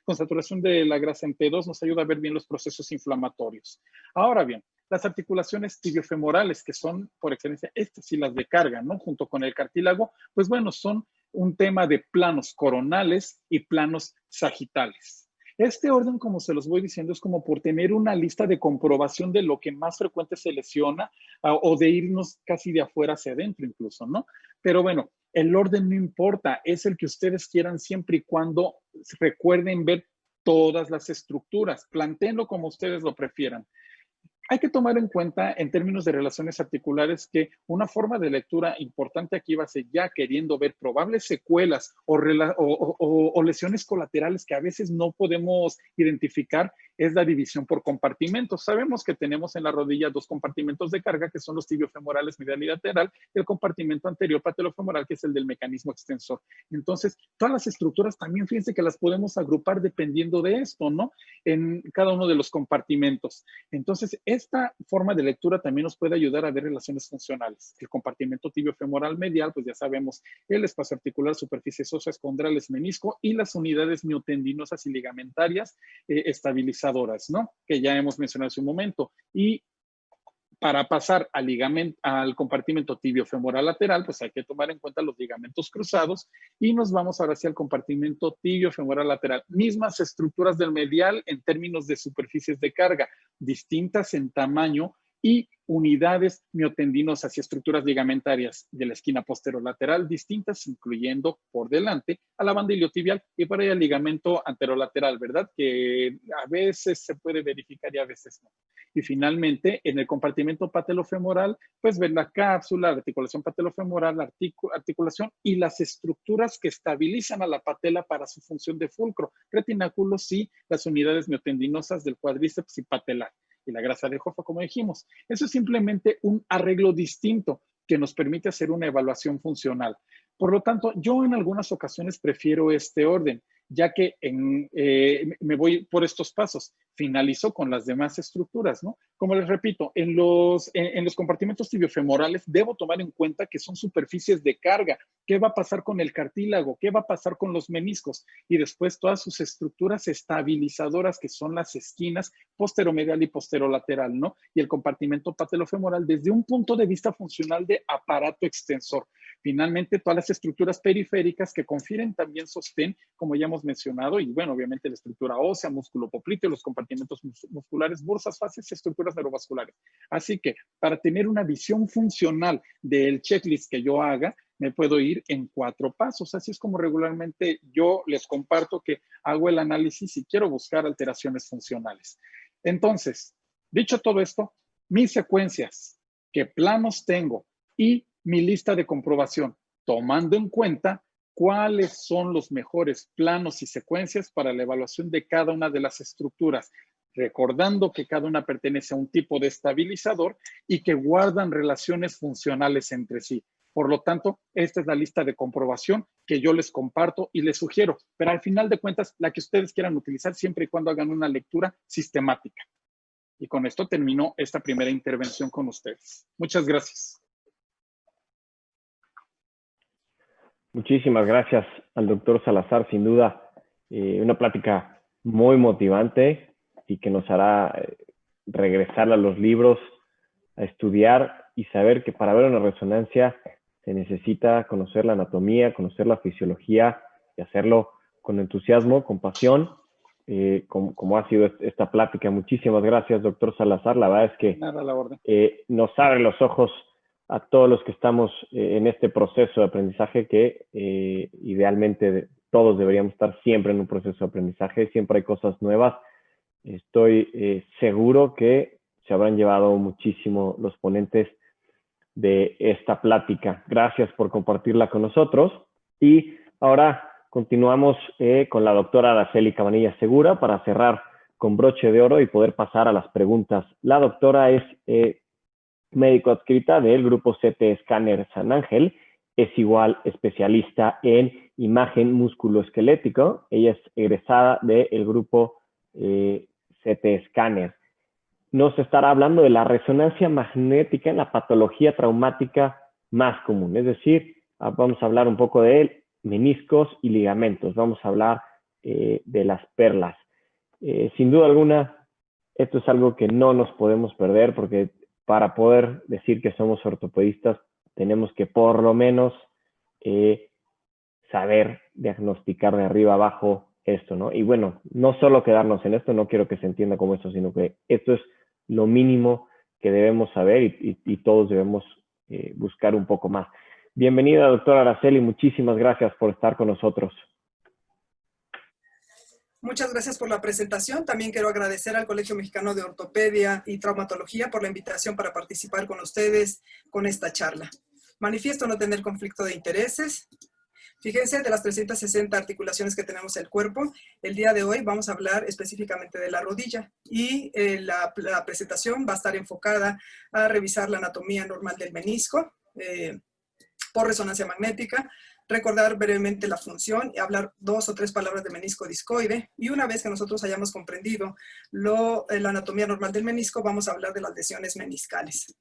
con saturación de la grasa en T2 nos ayuda a ver bien los procesos inflamatorios. Ahora bien, las articulaciones tibiofemorales, que son, por excelencia, estas y las de carga, ¿no? Junto con el cartílago, pues bueno, son un tema de planos coronales y planos sagitales. Este orden, como se los voy diciendo, es como por tener una lista de comprobación de lo que más frecuente se lesiona o de irnos casi de afuera hacia adentro incluso, ¿no? Pero bueno, el orden no importa, es el que ustedes quieran siempre y cuando recuerden ver todas las estructuras. Plantéenlo como ustedes lo prefieran. Hay que tomar en cuenta, en términos de relaciones articulares, que una forma de lectura importante aquí va a ser ya queriendo ver probables secuelas o lesiones colaterales que a veces no podemos identificar, es la división por compartimentos. Sabemos que tenemos en la rodilla dos compartimentos de carga, que son los tibiofemorales medial y lateral, y el compartimento anterior patelofemoral, que es el del mecanismo extensor. Entonces, todas las estructuras también, fíjense que las podemos agrupar dependiendo de esto, ¿no? En cada uno de los compartimentos. Entonces, esta forma de lectura también nos puede ayudar a ver relaciones funcionales. El compartimento tibiofemoral medial, pues ya sabemos, el espacio articular, superficies óseas, condrales, menisco y las unidades miotendinosas y ligamentarias estabilizadoras, ¿no? Que ya hemos mencionado hace un momento. Y para pasar al compartimento tibiofemoral lateral, pues hay que tomar en cuenta los ligamentos cruzados y nos vamos ahora hacia el compartimento tibiofemoral lateral. Mismas estructuras del medial en términos de superficies de carga, distintas en tamaño y unidades miotendinosas y estructuras ligamentarias de la esquina posterolateral distintas, incluyendo por delante a la banda iliotibial y por ahí el ligamento anterolateral, ¿verdad? Que a veces se puede verificar y a veces no. Y finalmente, en el compartimento patelofemoral, pues ver la cápsula, la articulación patelofemoral, la articulación y las estructuras que estabilizan a la patela para su función de fulcro, retináculos y las unidades miotendinosas del cuádriceps y patelar. Y la grasa de Hoffa, como dijimos. Eso es simplemente un arreglo distinto que nos permite hacer una evaluación funcional. Por lo tanto, yo en algunas ocasiones prefiero este orden, ya que me voy por estos pasos. Finalizo con las demás estructuras, ¿no? Como les repito, en los compartimentos tibiofemorales debo tomar en cuenta que son superficies de carga. ¿Qué va a pasar con el cartílago? ¿Qué va a pasar con los meniscos? Y después todas sus estructuras estabilizadoras, que son las esquinas posteromedial y posterolateral, ¿no? Y el compartimento patelofemoral desde un punto de vista funcional de aparato extensor. Finalmente, todas las estructuras periféricas que confieren también sostén, como ya hemos mencionado, y bueno, obviamente la estructura ósea, músculo popliteo, los compartimentos musculares, bursas, fases y estructuras neurovasculares. Así que para tener una visión funcional del checklist que yo haga, me puedo ir en 4 pasos. Así es como regularmente yo les comparto que hago el análisis y quiero buscar alteraciones funcionales. Entonces, dicho todo esto, mis secuencias, qué planos tengo y mi lista de comprobación, tomando en cuenta cuáles son los mejores planos y secuencias para la evaluación de cada una de las estructuras, recordando que cada una pertenece a un tipo de estabilizador y que guardan relaciones funcionales entre sí. Por lo tanto, esta es la lista de comprobación que yo les comparto y les sugiero, pero al final de cuentas, la que ustedes quieran utilizar siempre y cuando hagan una lectura sistemática. Y con esto termino esta primera intervención con ustedes. Muchas gracias. Muchísimas gracias al doctor Salazar, sin duda una plática muy motivante y que nos hará regresar a los libros, a estudiar y saber que para ver una resonancia se necesita conocer la anatomía, conocer la fisiología y hacerlo con entusiasmo, con pasión, como ha sido esta plática. Muchísimas gracias, doctor Salazar. La verdad es que nos abre los ojos a todos los que estamos en este proceso de aprendizaje que idealmente todos deberíamos estar siempre en un proceso de aprendizaje. Siempre hay cosas nuevas. Estoy seguro que se habrán llevado muchísimo los ponentes de esta plática. Gracias por compartirla con nosotros. Y ahora Continuamos con la doctora Araceli Cabanillas Segura para cerrar con broche de oro y poder pasar a las preguntas. La doctora es médico adscrita del grupo CT Scanner San Ángel, es igual especialista en imagen musculoesquelético. Ella es egresada del grupo CT Scanner. Nos estará hablando de la resonancia magnética en la patología traumática más común, es decir, vamos a hablar un poco de meniscos y ligamentos, vamos a hablar de las perlas. Sin duda alguna, esto es algo que no nos podemos perder porque para poder decir que somos ortopedistas tenemos que por lo menos saber diagnosticar de arriba abajo esto, ¿no? Y bueno, no solo quedarnos en esto, no quiero que se entienda como esto, sino que esto es lo mínimo que debemos saber y todos debemos buscar un poco más. Bienvenida, doctora Araceli, muchísimas gracias por estar con nosotros. Muchas gracias por la presentación. También quiero agradecer al Colegio Mexicano de Ortopedia y Traumatología por la invitación para participar con ustedes con esta charla. Manifiesto no tener conflicto de intereses. Fíjense, de las 360 articulaciones que tenemos en el cuerpo, el día de hoy vamos a hablar específicamente de la rodilla y la presentación va a estar enfocada a revisar la anatomía normal del menisco por resonancia magnética, recordar brevemente la función y hablar 2 o 3 palabras de menisco discoide. Y una vez que nosotros hayamos comprendido la anatomía normal del menisco, vamos a hablar de las lesiones meniscales.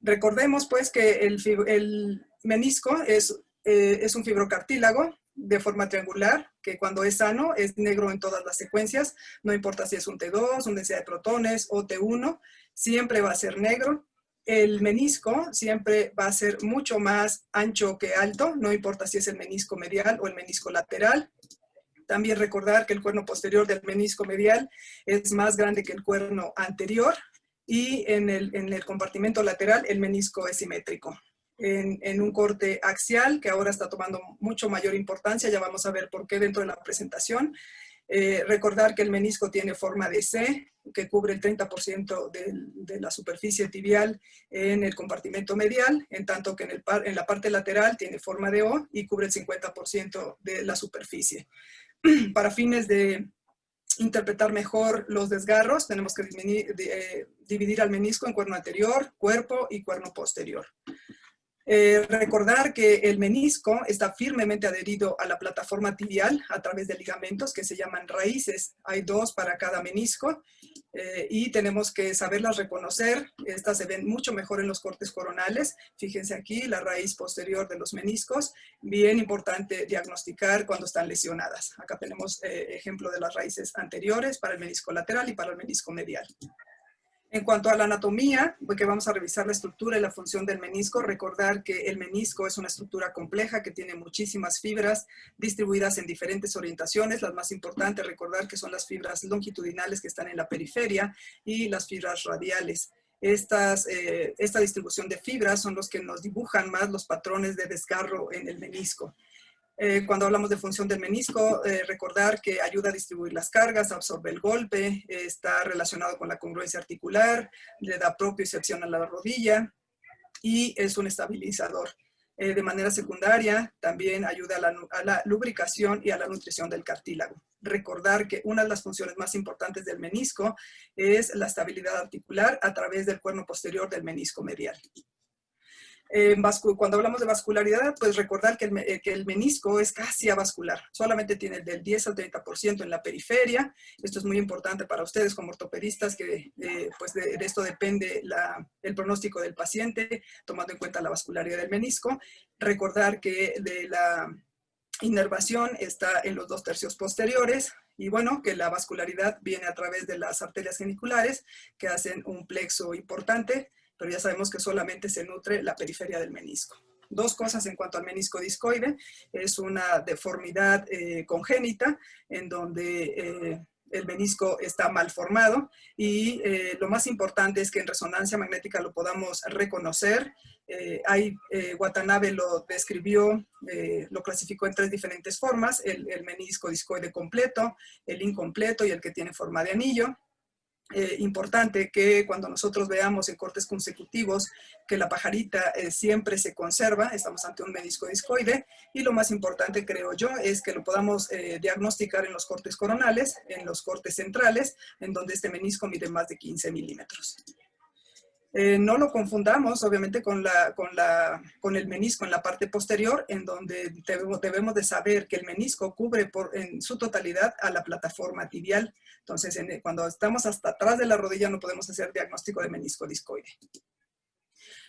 Recordemos pues que el menisco es un fibrocartílago de forma triangular, que cuando es sano es negro en todas las secuencias, no importa si es un T2, una densidad de protones o T1, siempre va a ser negro. El menisco siempre va a ser mucho más ancho que alto, no importa si es el menisco medial o el menisco lateral. También recordar que el cuerno posterior del menisco medial es más grande que el cuerno anterior y en el compartimento lateral el menisco es simétrico. En un corte axial, que ahora está tomando mucho mayor importancia, ya vamos a ver por qué dentro de la presentación. Recordar que el menisco tiene forma de C, que cubre el 30% de la superficie tibial en el compartimento medial, en tanto que en la parte lateral tiene forma de O y cubre el 50% de la superficie. Para fines de interpretar mejor los desgarros, tenemos que dividir al menisco en cuerno anterior, cuerpo y cuerno posterior. Recordar que el menisco está firmemente adherido a la plataforma tibial a través de ligamentos que se llaman raíces. Hay 2 para cada menisco y tenemos que saberlas reconocer. Estas se ven mucho mejor en los cortes coronales. Fíjense aquí la raíz posterior de los meniscos. Bien importante diagnosticar cuando están lesionadas. Acá tenemos ejemplo de las raíces anteriores para el menisco lateral y para el menisco medial. En cuanto a la anatomía, porque vamos a revisar la estructura y la función del menisco, recordar que el menisco es una estructura compleja que tiene muchísimas fibras distribuidas en diferentes orientaciones. Las más importantes, recordar que son las fibras longitudinales que están en la periferia y las fibras radiales. Esta distribución de fibras son los que nos dibujan más los patrones de desgarro en el menisco. Cuando hablamos de función del menisco, recordar que ayuda a distribuir las cargas, absorbe el golpe, está relacionado con la congruencia articular, le da propiocepción a la rodilla y es un estabilizador. De manera secundaria, también ayuda a la lubricación y a la nutrición del cartílago. Recordar que una de las funciones más importantes del menisco es la estabilidad articular a través del cuerno posterior del menisco medial. Cuando hablamos de vascularidad, pues recordar que el menisco es casi avascular, solamente tiene del 10 al 30% en la periferia. Esto es muy importante para ustedes como ortopedistas, que pues de esto depende el pronóstico del paciente, tomando en cuenta la vascularidad del menisco. Recordar que la inervación está en los 2 tercios posteriores, y bueno, que la vascularidad viene a través de las arterias geniculares, que hacen un plexo importante, pero ya sabemos que solamente se nutre la periferia del menisco. 2 cosas en cuanto al menisco discoide. Es una deformidad congénita en donde el menisco está mal formado y lo más importante es que en resonancia magnética lo podamos reconocer. Watanabe lo describió, lo clasificó en 3 diferentes formas: el menisco discoide completo, el incompleto y el que tiene forma de anillo. importante que cuando nosotros veamos en cortes consecutivos que la pajarita siempre se conserva, estamos ante un menisco discoide, y lo más importante, creo yo, es que lo podamos diagnosticar en los cortes coronales, en los cortes centrales, en donde este menisco mide más de 15 milímetros. No lo confundamos, obviamente, con el menisco en la parte posterior, en donde debemos de saber que el menisco cubre en su totalidad a la plataforma tibial. Entonces, cuando estamos hasta atrás de la rodilla no podemos hacer diagnóstico de menisco discoide.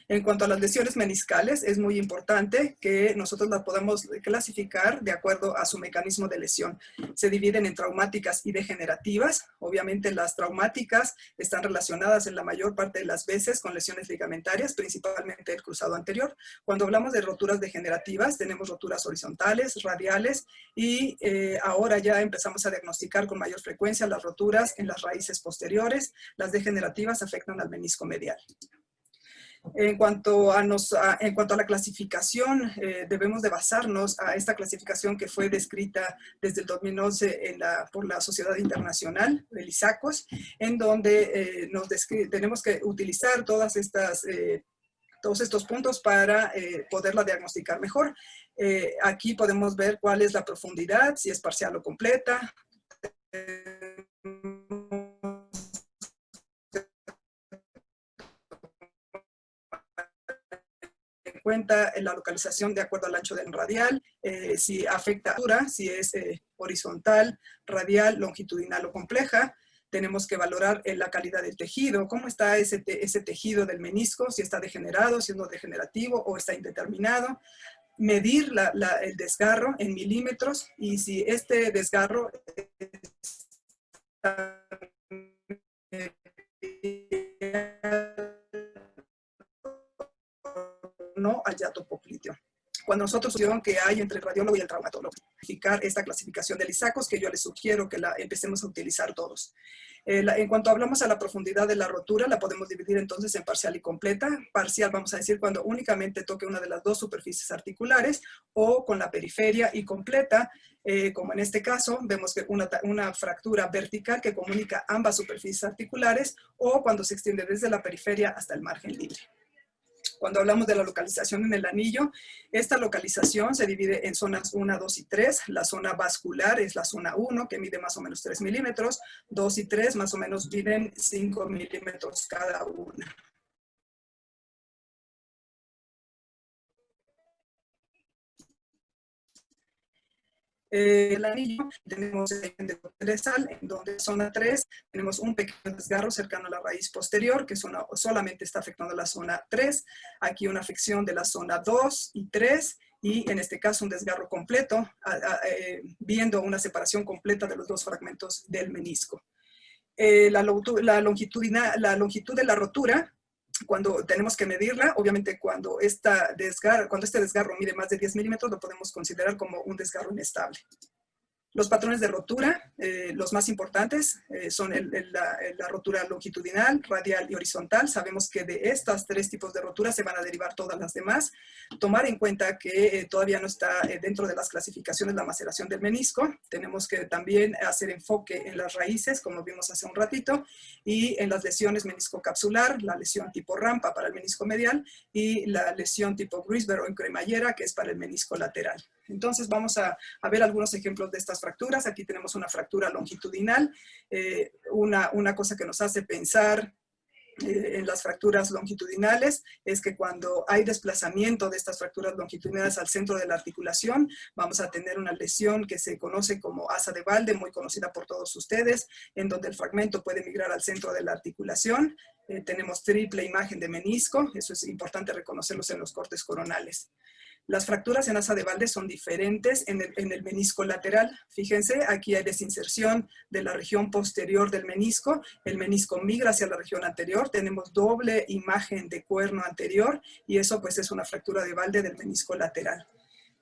En cuanto a las lesiones meniscales, es muy importante que nosotros las podamos clasificar de acuerdo a su mecanismo de lesión. Se dividen en traumáticas y degenerativas. Obviamente las traumáticas están relacionadas en la mayor parte de las veces con lesiones ligamentarias, principalmente el cruzado anterior. Cuando hablamos de roturas degenerativas, tenemos roturas horizontales, radiales, y ahora ya empezamos a diagnosticar con mayor frecuencia las roturas en las raíces posteriores. Las degenerativas afectan al menisco medial. En cuanto a la clasificación, debemos de basarnos a esta clasificación que fue descrita desde el 2011 por la Sociedad Internacional de Lisacos, en donde tenemos que utilizar todos estos puntos para poderla diagnosticar mejor. Aquí podemos ver cuál es la profundidad, si es parcial o completa. Cuenta la localización de acuerdo al ancho del radial, si afecta a la altura, si es horizontal, radial, longitudinal o compleja. Tenemos que valorar la calidad del tejido, cómo está ese tejido del menisco, si está degenerado, si es no degenerativo o está indeterminado. Medir el desgarro en milímetros, y si este desgarro no al hiato popliteo. Cuando nosotros estudiamos que hay entre el radiólogo y el traumatólogo, verificar esta clasificación de Lisacos, que yo les sugiero que la empecemos a utilizar todos. En cuanto hablamos a la profundidad de la rotura, la podemos dividir entonces en parcial y completa. Parcial vamos a decir cuando únicamente toque una de las dos superficies articulares, o con la periferia, y completa, como en este caso, vemos que una fractura vertical que comunica ambas superficies articulares, o cuando se extiende desde la periferia hasta el margen libre. Cuando hablamos de la localización en el anillo, esta localización se divide en zonas 1, 2 y 3. La zona vascular es la zona 1, que mide más o menos 3 milímetros. 2 y 3 más o menos miden 5 milímetros cada una. El anillo, tenemos el endotelsal, en donde zona 3 tenemos un pequeño desgarro cercano a la raíz posterior, que solamente está afectando la zona 3. Aquí una afección de la zona 2 y 3, y en este caso un desgarro completo, viendo una separación completa de los dos fragmentos del menisco. La longitud de la rotura, cuando tenemos que medirla, obviamente cuando este desgarro mide más de 10 milímetros, lo podemos considerar como un desgarro inestable. Los patrones de rotura, los más importantes, son la rotura longitudinal, radial y horizontal. Sabemos que de estos tres tipos de rotura se van a derivar todas las demás. Tomar en cuenta que todavía no está dentro de las clasificaciones la maceración del menisco. Tenemos que también hacer enfoque en las raíces, como vimos hace un ratito, y en las lesiones meniscocapsular, la lesión tipo rampa para el menisco medial, y la lesión tipo Grisberg o en cremallera, que es para el menisco lateral. Entonces vamos a ver algunos ejemplos de estas fracturas. Aquí tenemos una fractura longitudinal, una cosa que nos hace pensar en las fracturas longitudinales es que cuando hay desplazamiento de estas fracturas longitudinales al centro de la articulación, vamos a tener una lesión que se conoce como asa de Walde, muy conocida por todos ustedes, en donde el fragmento puede migrar al centro de la articulación. Tenemos triple imagen de menisco, eso es importante reconocerlos en los cortes coronales. Las fracturas en asa de Walde son diferentes en el menisco lateral. Fíjense, aquí hay desinserción de la región posterior del menisco. El menisco migra hacia la región anterior. Tenemos doble imagen de cuerno anterior y eso pues es una fractura de Walde del menisco lateral.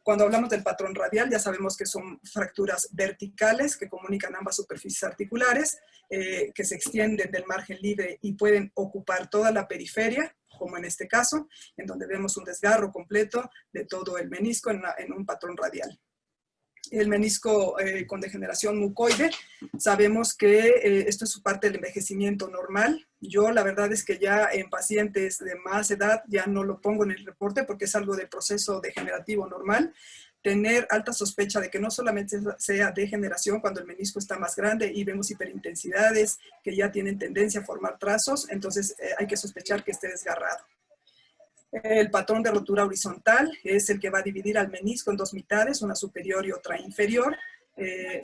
Cuando hablamos del patrón radial, ya sabemos que son fracturas verticales que comunican ambas superficies articulares, que se extienden del margen libre y pueden ocupar toda la periferia, como en este caso, en donde vemos un desgarro completo de todo el menisco en un patrón radial. el menisco con degeneración mucoide. Sabemos que esto es parte del envejecimiento normal. Yo la verdad es que ya en pacientes de más edad ya no lo pongo en el reporte porque es algo del proceso degenerativo normal. Tener alta sospecha de que no solamente sea degeneración cuando el menisco está más grande y vemos hiperintensidades que ya tienen tendencia a formar trazos, entonces hay que sospechar que esté desgarrado. El patrón de rotura horizontal es el que va a dividir al menisco en dos mitades, una superior y otra inferior.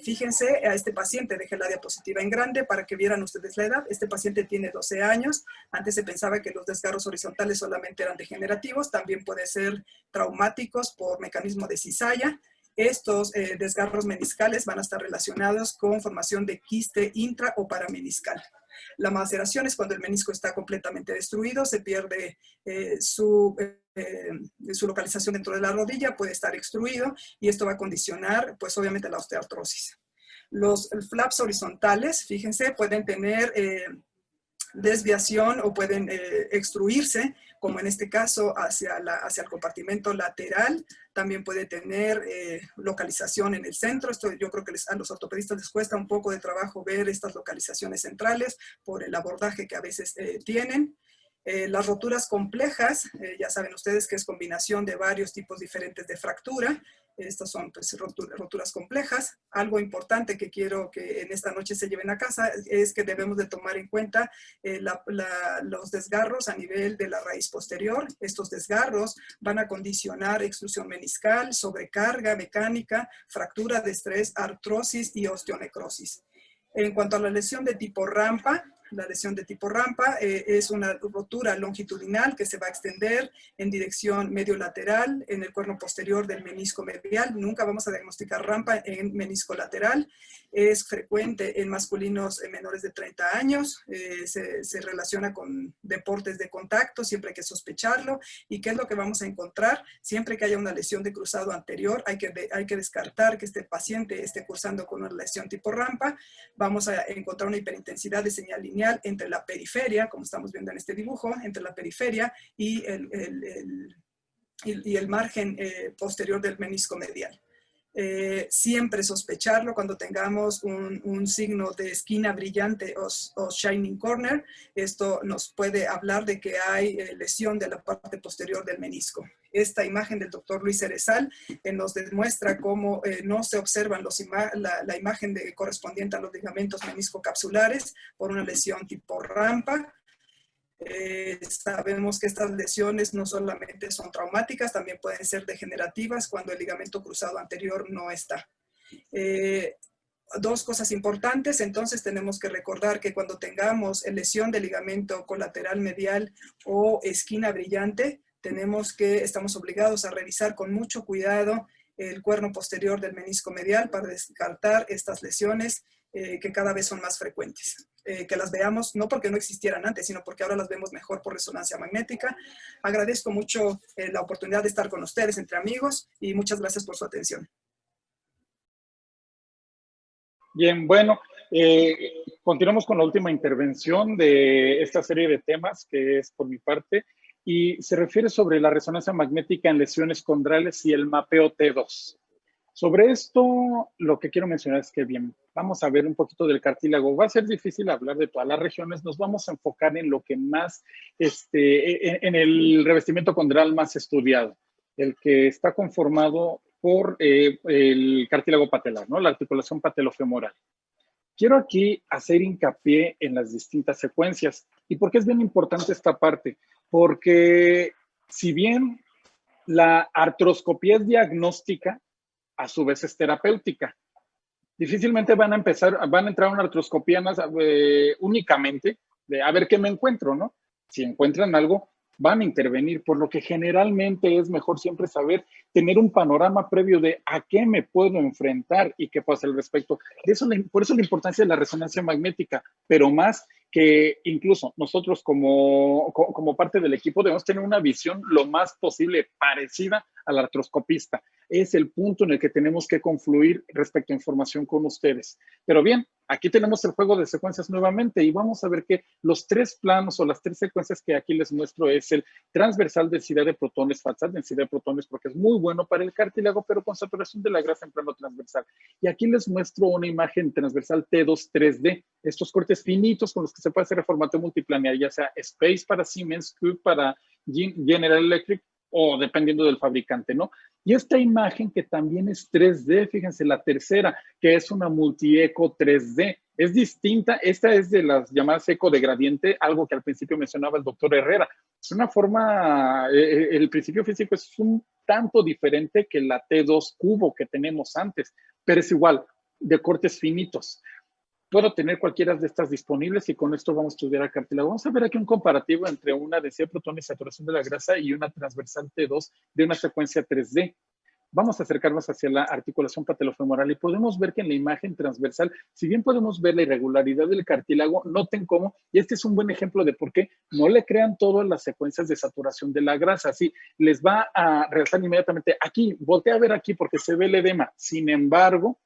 Fíjense, a este paciente dejé la diapositiva en grande para que vieran ustedes la edad. Este paciente tiene 12 años. Antes se pensaba que los desgarros horizontales solamente eran degenerativos, también pueden ser traumáticos por mecanismo de cizalla. Estos desgarros meniscales van a estar relacionados con formación de quiste intra o parameniscal. La maceración es cuando el menisco está completamente destruido, se pierde su localización dentro de la rodilla, puede estar extruido y esto va a condicionar, pues obviamente, la osteoartrosis. Los flaps horizontales, fíjense, pueden tener desviación o pueden extruirse, como en este caso hacia el compartimento lateral. También puede tener localización en el centro. Esto yo creo que a los ortopedistas les cuesta un poco de trabajo ver estas localizaciones centrales por el abordaje que a veces tienen. Las roturas complejas, ya saben ustedes que es combinación de varios tipos diferentes de fractura. Estas son pues, roturas complejas. Algo importante que quiero que en esta noche se lleven a casa es que debemos de tomar en cuenta los desgarros a nivel de la raíz posterior. Estos desgarros van a condicionar extrusión meniscal, sobrecarga mecánica, fractura de estrés, artrosis y osteonecrosis. En cuanto a la lesión de tipo rampa, la lesión de tipo rampa es una rotura longitudinal que se va a extender en dirección medio-lateral en el cuerno posterior del menisco medial. Nunca vamos a diagnosticar rampa en menisco lateral. Es frecuente en masculinos menores de 30 años. Se relaciona con deportes de contacto, siempre hay que sospecharlo. ¿Y qué es lo que vamos a encontrar? Siempre que haya una lesión de cruzado anterior, hay que descartar que este paciente esté cursando con una lesión tipo rampa. Vamos a encontrar una hiperintensidad de señal lineal entre la periferia, como estamos viendo en este dibujo, entre la periferia y el margen posterior del menisco medial. Siempre sospecharlo cuando tengamos un signo de esquina brillante o shining corner. Esto nos puede hablar de que hay lesión de la parte posterior del menisco. Esta imagen del doctor Luis Cerezal nos demuestra cómo no se observan la imagen correspondiente a los ligamentos meniscocapsulares por una lesión tipo rampa. Sabemos que estas lesiones no solamente son traumáticas, también pueden ser degenerativas cuando el ligamento cruzado anterior no está. Dos cosas importantes, entonces tenemos que recordar que cuando tengamos lesión del ligamento colateral medial o esquina brillante, estamos obligados a revisar con mucho cuidado el cuerno posterior del menisco medial para descartar estas lesiones que cada vez son más frecuentes. Que las veamos, no porque no existieran antes, sino porque ahora las vemos mejor por resonancia magnética. Agradezco mucho la oportunidad de estar con ustedes entre amigos y muchas gracias por su atención. Bien, bueno, continuamos con la última intervención de esta serie de temas, que es por mi parte, y se refiere sobre la resonancia magnética en lesiones condrales y el mapeo T2. Sobre esto, lo que quiero mencionar es que, bien, vamos a ver un poquito del cartílago. Va a ser difícil hablar de todas las regiones. Nos vamos a enfocar en lo que más, en el revestimiento condral más estudiado, el que está conformado por el cartílago patelar, ¿no? La articulación patelofemoral. Quiero aquí hacer hincapié en las distintas secuencias. ¿Y por qué es bien importante esta parte? Porque si bien la artroscopía es diagnóstica, a su vez es terapéutica. Difícilmente van a entrar a una artroscopía más, únicamente de a ver qué me encuentro, ¿no? Si encuentran algo, van a intervenir, por lo que generalmente es mejor siempre saber, tener un panorama previo de a qué me puedo enfrentar y qué pasa al respecto. Por eso la importancia de la resonancia magnética, pero más que incluso nosotros como parte del equipo debemos tener una visión lo más posible parecida al artroscopista. Es el punto en el que tenemos que confluir respecto a información con ustedes. Pero bien, Aquí tenemos el juego de secuencias nuevamente y vamos a ver que los 3 planos o las 3 secuencias que aquí les muestro es el transversal, densidad de protones, FATSAT, densidad de protones, porque es muy bueno para el cartílago, pero con saturación de la grasa en plano transversal. Y aquí les muestro una imagen transversal T2 3D, estos cortes finitos con los que se puede hacer reformateo multiplanear, ya sea Space para Siemens, Cube para General Electric, o dependiendo del fabricante, ¿no? Y esta imagen que también es 3D, fíjense, la tercera, que es una multi-eco 3D, es distinta, esta es de las llamadas eco de gradiente, algo que al principio mencionaba el doctor Herrera. Es una forma, el principio físico es un tanto diferente que la T2 cubo que tenemos antes, pero es igual, de cortes finitos. Puedo tener cualquiera de estas disponibles y con esto vamos a estudiar el cartílago. Vamos a ver aquí un comparativo entre una densidad de protones y saturación de la grasa y una transversal T2 de una secuencia 3D. Vamos a acercarnos hacia la articulación patellofemoral y podemos ver que en la imagen transversal, si bien podemos ver la irregularidad del cartílago, noten cómo, y este es un buen ejemplo de por qué no le crean todas las secuencias de saturación de la grasa. Así les va a regresar inmediatamente aquí, voltea a ver aquí porque se ve el edema. Sin embargo,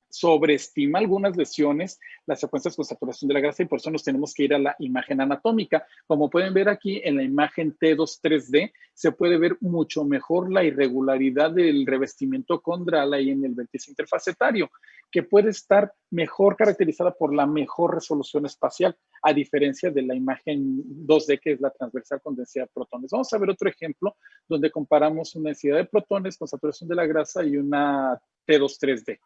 sobreestima algunas lesiones las secuencias con saturación de la grasa y por eso nos tenemos que ir a la imagen anatómica. Como pueden ver aquí en la imagen T2 3D, se puede ver mucho mejor la irregularidad del revestimiento condral ahí en el vértice interfacetario, que puede estar mejor caracterizada por la mejor resolución espacial, a diferencia de la imagen 2D, que es la transversal con densidad de protones. Vamos a ver otro ejemplo donde comparamos una densidad de protones con saturación de la grasa y una T2 3D.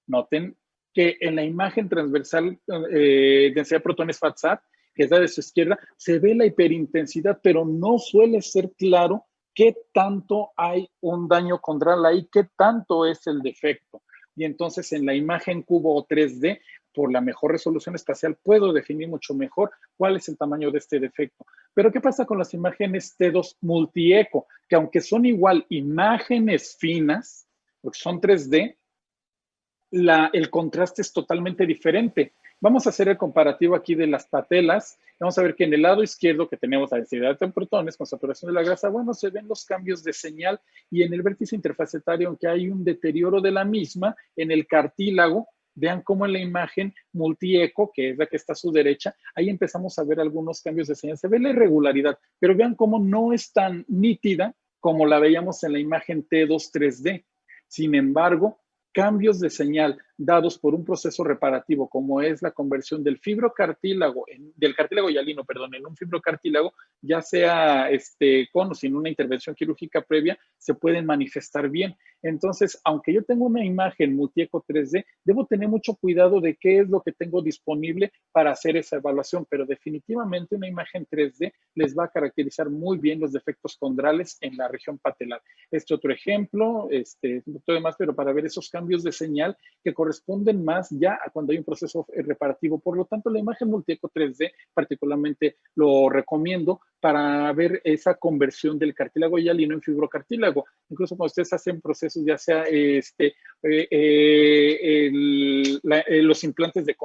Noten que en la imagen transversal densidad de protones FATSAT, que es la de su izquierda, se ve la hiperintensidad, pero no suele ser claro qué tanto hay un daño condral ahí, qué tanto es el defecto. Y entonces en la imagen cubo o 3D, por la mejor resolución espacial, puedo definir mucho mejor cuál es el tamaño de este defecto. Pero ¿qué pasa con las imágenes T2 multieco? Que aunque son igual imágenes finas, porque son 3D, el contraste es totalmente diferente. Vamos a hacer el comparativo aquí de las patelas. Vamos a ver que en el lado izquierdo, que tenemos la densidad de protones con saturación de la grasa, bueno, se ven los cambios de señal y en el vértice interfacetario, aunque hay un deterioro de la misma, en el cartílago, vean cómo en la imagen multieco, que es la que está a su derecha, ahí empezamos a ver algunos cambios de señal. Se ve la irregularidad, pero vean cómo no es tan nítida como la veíamos en la imagen T2 3D. Sin embargo, cambios de señal dados por un proceso reparativo, como es la conversión del fibrocartílago, del cartílago hialino, perdón, en un fibrocartílago, ya sea con o sin una intervención quirúrgica previa, se pueden manifestar bien. Entonces, aunque yo tengo una imagen multieco 3D, debo tener mucho cuidado de qué es lo que tengo disponible para hacer esa evaluación, pero definitivamente una imagen 3D les va a caracterizar muy bien los defectos condrales en la región patelar. Este otro ejemplo, un poquito de más, pero para ver esos cambios de señal que corresponden más ya a cuando hay un proceso reparativo. Por lo tanto, la imagen multieco 3D particularmente lo recomiendo para ver esa conversión del cartílago hialino en fibrocartílago. Incluso cuando ustedes hacen procesos, ya sea los implantes de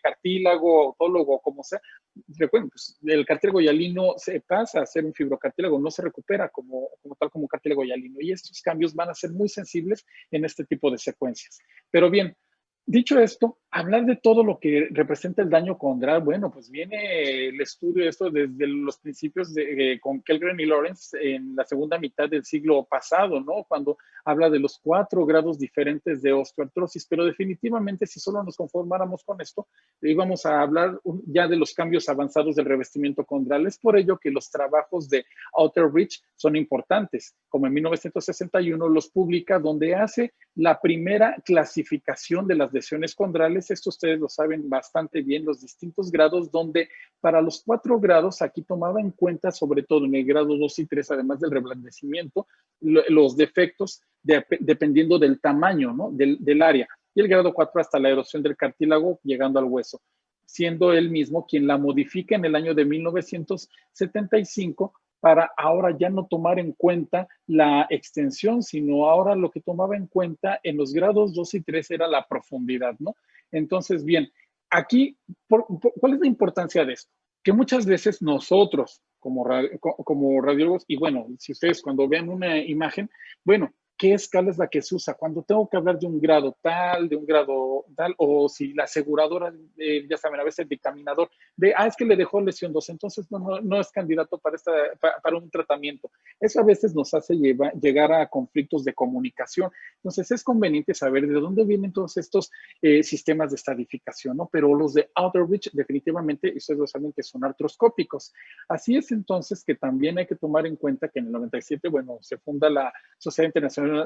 cartílago, autólogo, como sea, recuerden, pues, el cartílago hialino se pasa a ser un fibrocartílago, no se recupera como tal como cartílago hialino. Y estos cambios van a ser muy sensibles en este tipo de secuencias. Pero bien, dicho esto, hablar de todo lo que representa el daño condral, bueno, pues viene el estudio de esto desde los principios con Kellgren y Lawrence en la segunda mitad del siglo pasado, ¿no? Cuando habla de los 4 grados diferentes de osteoartrosis, pero definitivamente si solo nos conformáramos con esto, íbamos a hablar ya de los cambios avanzados del revestimiento condral. Es por ello que los trabajos de Outerbridge son importantes, como en 1961 los publica, donde hace la primera clasificación de las lesiones condrales. Esto ustedes lo saben bastante bien, los distintos grados, donde para los 4 grados aquí tomaba en cuenta, sobre todo en el grado 2 y 3, además del reblandecimiento, los defectos dependiendo del tamaño, ¿no? del área. Y el grado 4 hasta la erosión del cartílago llegando al hueso, siendo él mismo quien la modifica en el año de 1975 para ahora ya no tomar en cuenta la extensión, sino ahora lo que tomaba en cuenta en los grados 2 y 3 era la profundidad, ¿no? Entonces, bien, aquí, ¿cuál es la importancia de esto? Que muchas veces nosotros, como radiólogos, y bueno, si ustedes cuando vean una imagen, bueno, qué escala es la que se usa. Cuando tengo que hablar de un grado tal, o si la aseguradora, ya saben, a veces el dictaminador, es que le dejó lesión 2, entonces no es candidato para un tratamiento. Eso a veces nos hace llegar a conflictos de comunicación. Entonces es conveniente saber de dónde vienen todos estos sistemas de estadificación, ¿no? Pero los de Outreach definitivamente, ustedes lo saben que son artroscópicos. Así es entonces que también hay que tomar en cuenta que en el 97, bueno, se funda la Sociedad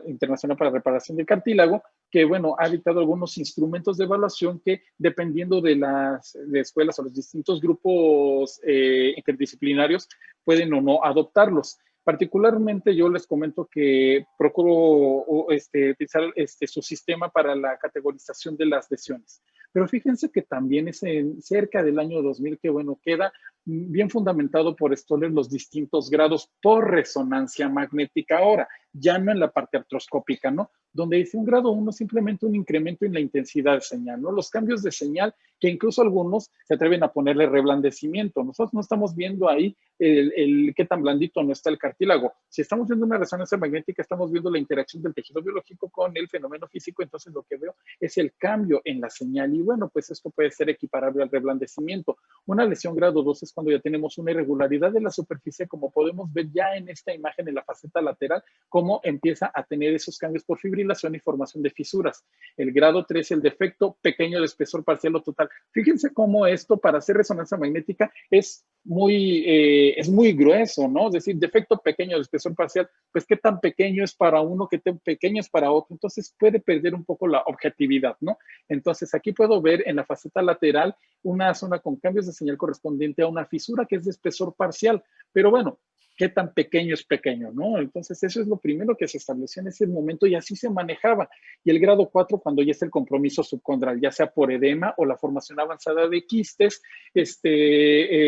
Internacional para la Reparación del Cartílago, que, bueno, ha dictado algunos instrumentos de evaluación que, dependiendo de las escuelas o los distintos grupos interdisciplinarios, pueden o no adoptarlos. Particularmente yo les comento que procuro utilizar su sistema para la categorización de las lesiones. Pero fíjense que también es cerca del año 2000 que, bueno, queda bien fundamentado por Stoller los distintos grados por resonancia magnética ahora, ya no en la parte artroscópica, ¿no? Donde dice un grado 1 simplemente un incremento en la intensidad de señal, ¿no? Los cambios de señal que incluso algunos se atreven a ponerle reblandecimiento. Nosotros no estamos viendo ahí qué tan blandito no está el cartílago. Si estamos viendo una resonancia magnética, estamos viendo la interacción del tejido biológico con el fenómeno físico, entonces lo que veo es el cambio en la señal. Y bueno, pues esto puede ser equiparable al reblandecimiento. Una lesión grado 2 es cuando ya tenemos una irregularidad de la superficie, como podemos ver ya en esta imagen en la faceta lateral, cómo empieza a tener esos cambios por fibrilación y formación de fisuras. El grado 3, el defecto pequeño de espesor parcial o total. Fíjense cómo esto para hacer resonancia magnética es muy grueso, ¿no? Es decir, defecto pequeño de espesor parcial, pues qué tan pequeño es para uno, qué tan pequeño es para otro, entonces puede perder un poco la objetividad, ¿no? Entonces aquí puedo ver en la faceta lateral una zona con cambios de señal correspondiente a una fisura que es de espesor parcial, pero bueno, qué tan pequeño es pequeño, ¿no? Entonces eso es lo primero que se estableció en ese momento y así se manejaba. Y el grado 4, cuando ya es el compromiso subcondral, ya sea por edema o la formación avanzada de quistes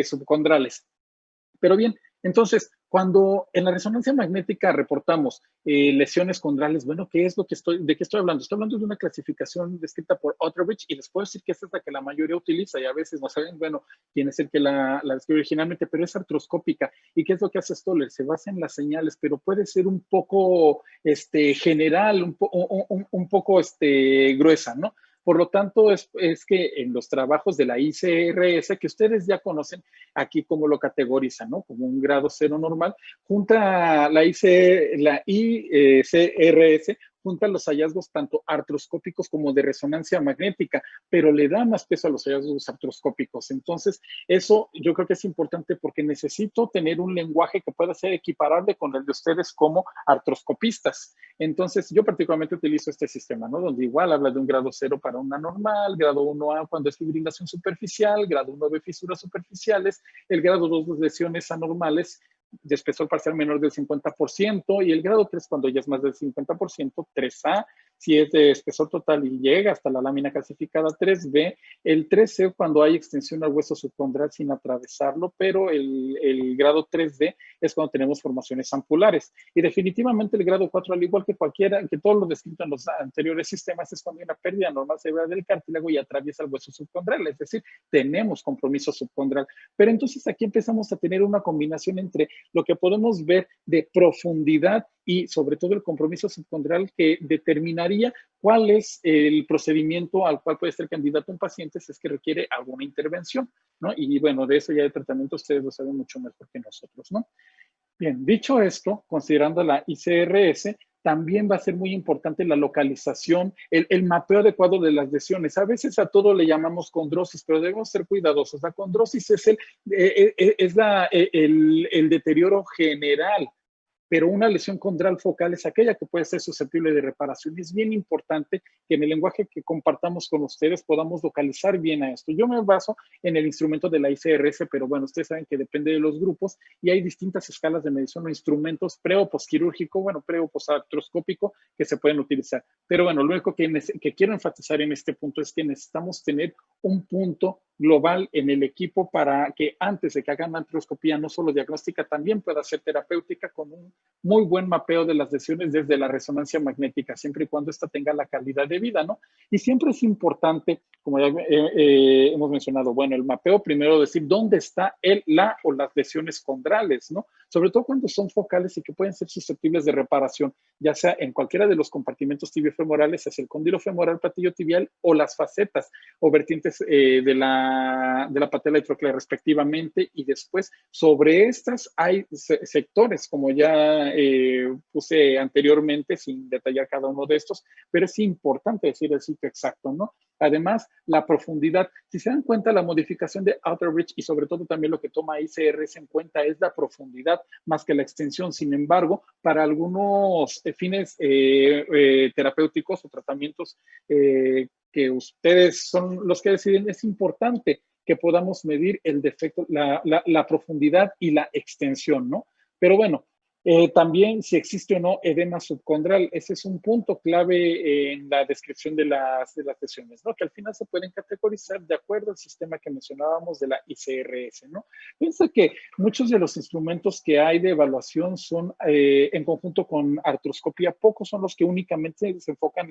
subcondrales. Pero bien, entonces, cuando en la resonancia magnética reportamos lesiones condrales, bueno, ¿de qué estoy hablando? Estoy hablando de una clasificación descrita por Outreach y les puedo decir que esta es la que la mayoría utiliza y a veces no saben, bueno, quién es el que la describe originalmente, pero es artroscópica. ¿Y qué es lo que hace Stoller? Se basa en las señales, pero puede ser un poco general, un poco gruesa, ¿no? Por lo tanto, es que en los trabajos de la ICRS, que ustedes ya conocen, aquí como lo categorizan, ¿no? Como un grado 0 normal, junta la ICRS, junta los hallazgos tanto artroscópicos como de resonancia magnética, pero le da más peso a los hallazgos artroscópicos. Entonces, eso yo creo que es importante porque necesito tener un lenguaje que pueda ser equiparable con el de ustedes como artroscopistas. Entonces, yo particularmente utilizo este sistema, ¿no? Donde igual habla de un grado 0 para una normal, grado 1A cuando es fibrilación superficial, grado 1B fisuras superficiales, el grado 2 de lesiones anormales de espesor parcial menor del 50% y el grado 3 cuando ya es más del 50%, 3A, si es de espesor total y llega hasta la lámina calcificada, 3B, el 3C cuando hay extensión al hueso subcondral sin atravesarlo, pero el grado 3D es cuando tenemos formaciones ampulares. Y definitivamente el grado 4, al igual que todos los descritos en los anteriores sistemas, es cuando hay una pérdida normal severa del cartílago y atraviesa el hueso subcondral, es decir, tenemos compromiso subcondral. Pero entonces aquí empezamos a tener una combinación entre lo que podemos ver de profundidad y sobre todo el compromiso subcondral que determinaría cuál es el procedimiento al cual puede ser candidato un paciente si es que requiere alguna intervención, ¿no? Y bueno, de eso ya de tratamiento ustedes lo saben mucho mejor que nosotros, ¿no? Bien, dicho esto, considerando la ICRS, también va a ser muy importante la localización, el mapeo adecuado de las lesiones. A veces a todo le llamamos condrosis, pero debemos ser cuidadosos. La condrosis es el deterioro general, pero una lesión condral focal es aquella que puede ser susceptible de reparación. Es bien importante que en el lenguaje que compartamos con ustedes podamos localizar bien a esto. Yo me baso en el instrumento de la ICRS, pero bueno, ustedes saben que depende de los grupos y hay distintas escalas de medición o instrumentos pre o postquirúrgico, bueno, pre o postartroscópico que se pueden utilizar. Pero bueno, lo único que quiero enfatizar en este punto es que necesitamos tener un punto global en el equipo para que antes de que hagan una artroscopía, no solo diagnóstica, también pueda ser terapéutica con un muy buen mapeo de las lesiones desde la resonancia magnética, siempre y cuando esta tenga la calidad de vida, ¿no? Y siempre es importante como ya hemos mencionado, bueno, el mapeo primero decir dónde está la o las lesiones condrales, ¿no? Sobre todo cuando son focales y que pueden ser susceptibles de reparación, ya sea en cualquiera de los compartimentos tibiofemorales, es el cóndilo femoral, platillo tibial o las facetas o vertientes de la patela y troclea respectivamente, y después sobre estas hay sectores, como ya puse anteriormente, sin detallar cada uno de estos, pero es importante decir el sitio exacto, ¿no? Además, la profundidad. Si se dan cuenta, la modificación de Outer Reach y sobre todo también lo que toma ICRS en cuenta es la profundidad más que la extensión. Sin embargo, para algunos fines terapéuticos o tratamientos que ustedes son los que deciden, es importante que podamos medir el defecto, la profundidad y la extensión, ¿no? Pero bueno, también si existe o no edema subcondral, ese es un punto clave en la descripción de las lesiones, ¿no? Que al final se pueden categorizar de acuerdo al sistema que mencionábamos de la ICRS, ¿no? Piensa que muchos de los instrumentos que hay de evaluación son en conjunto con artroscopía, pocos son los que únicamente se enfocan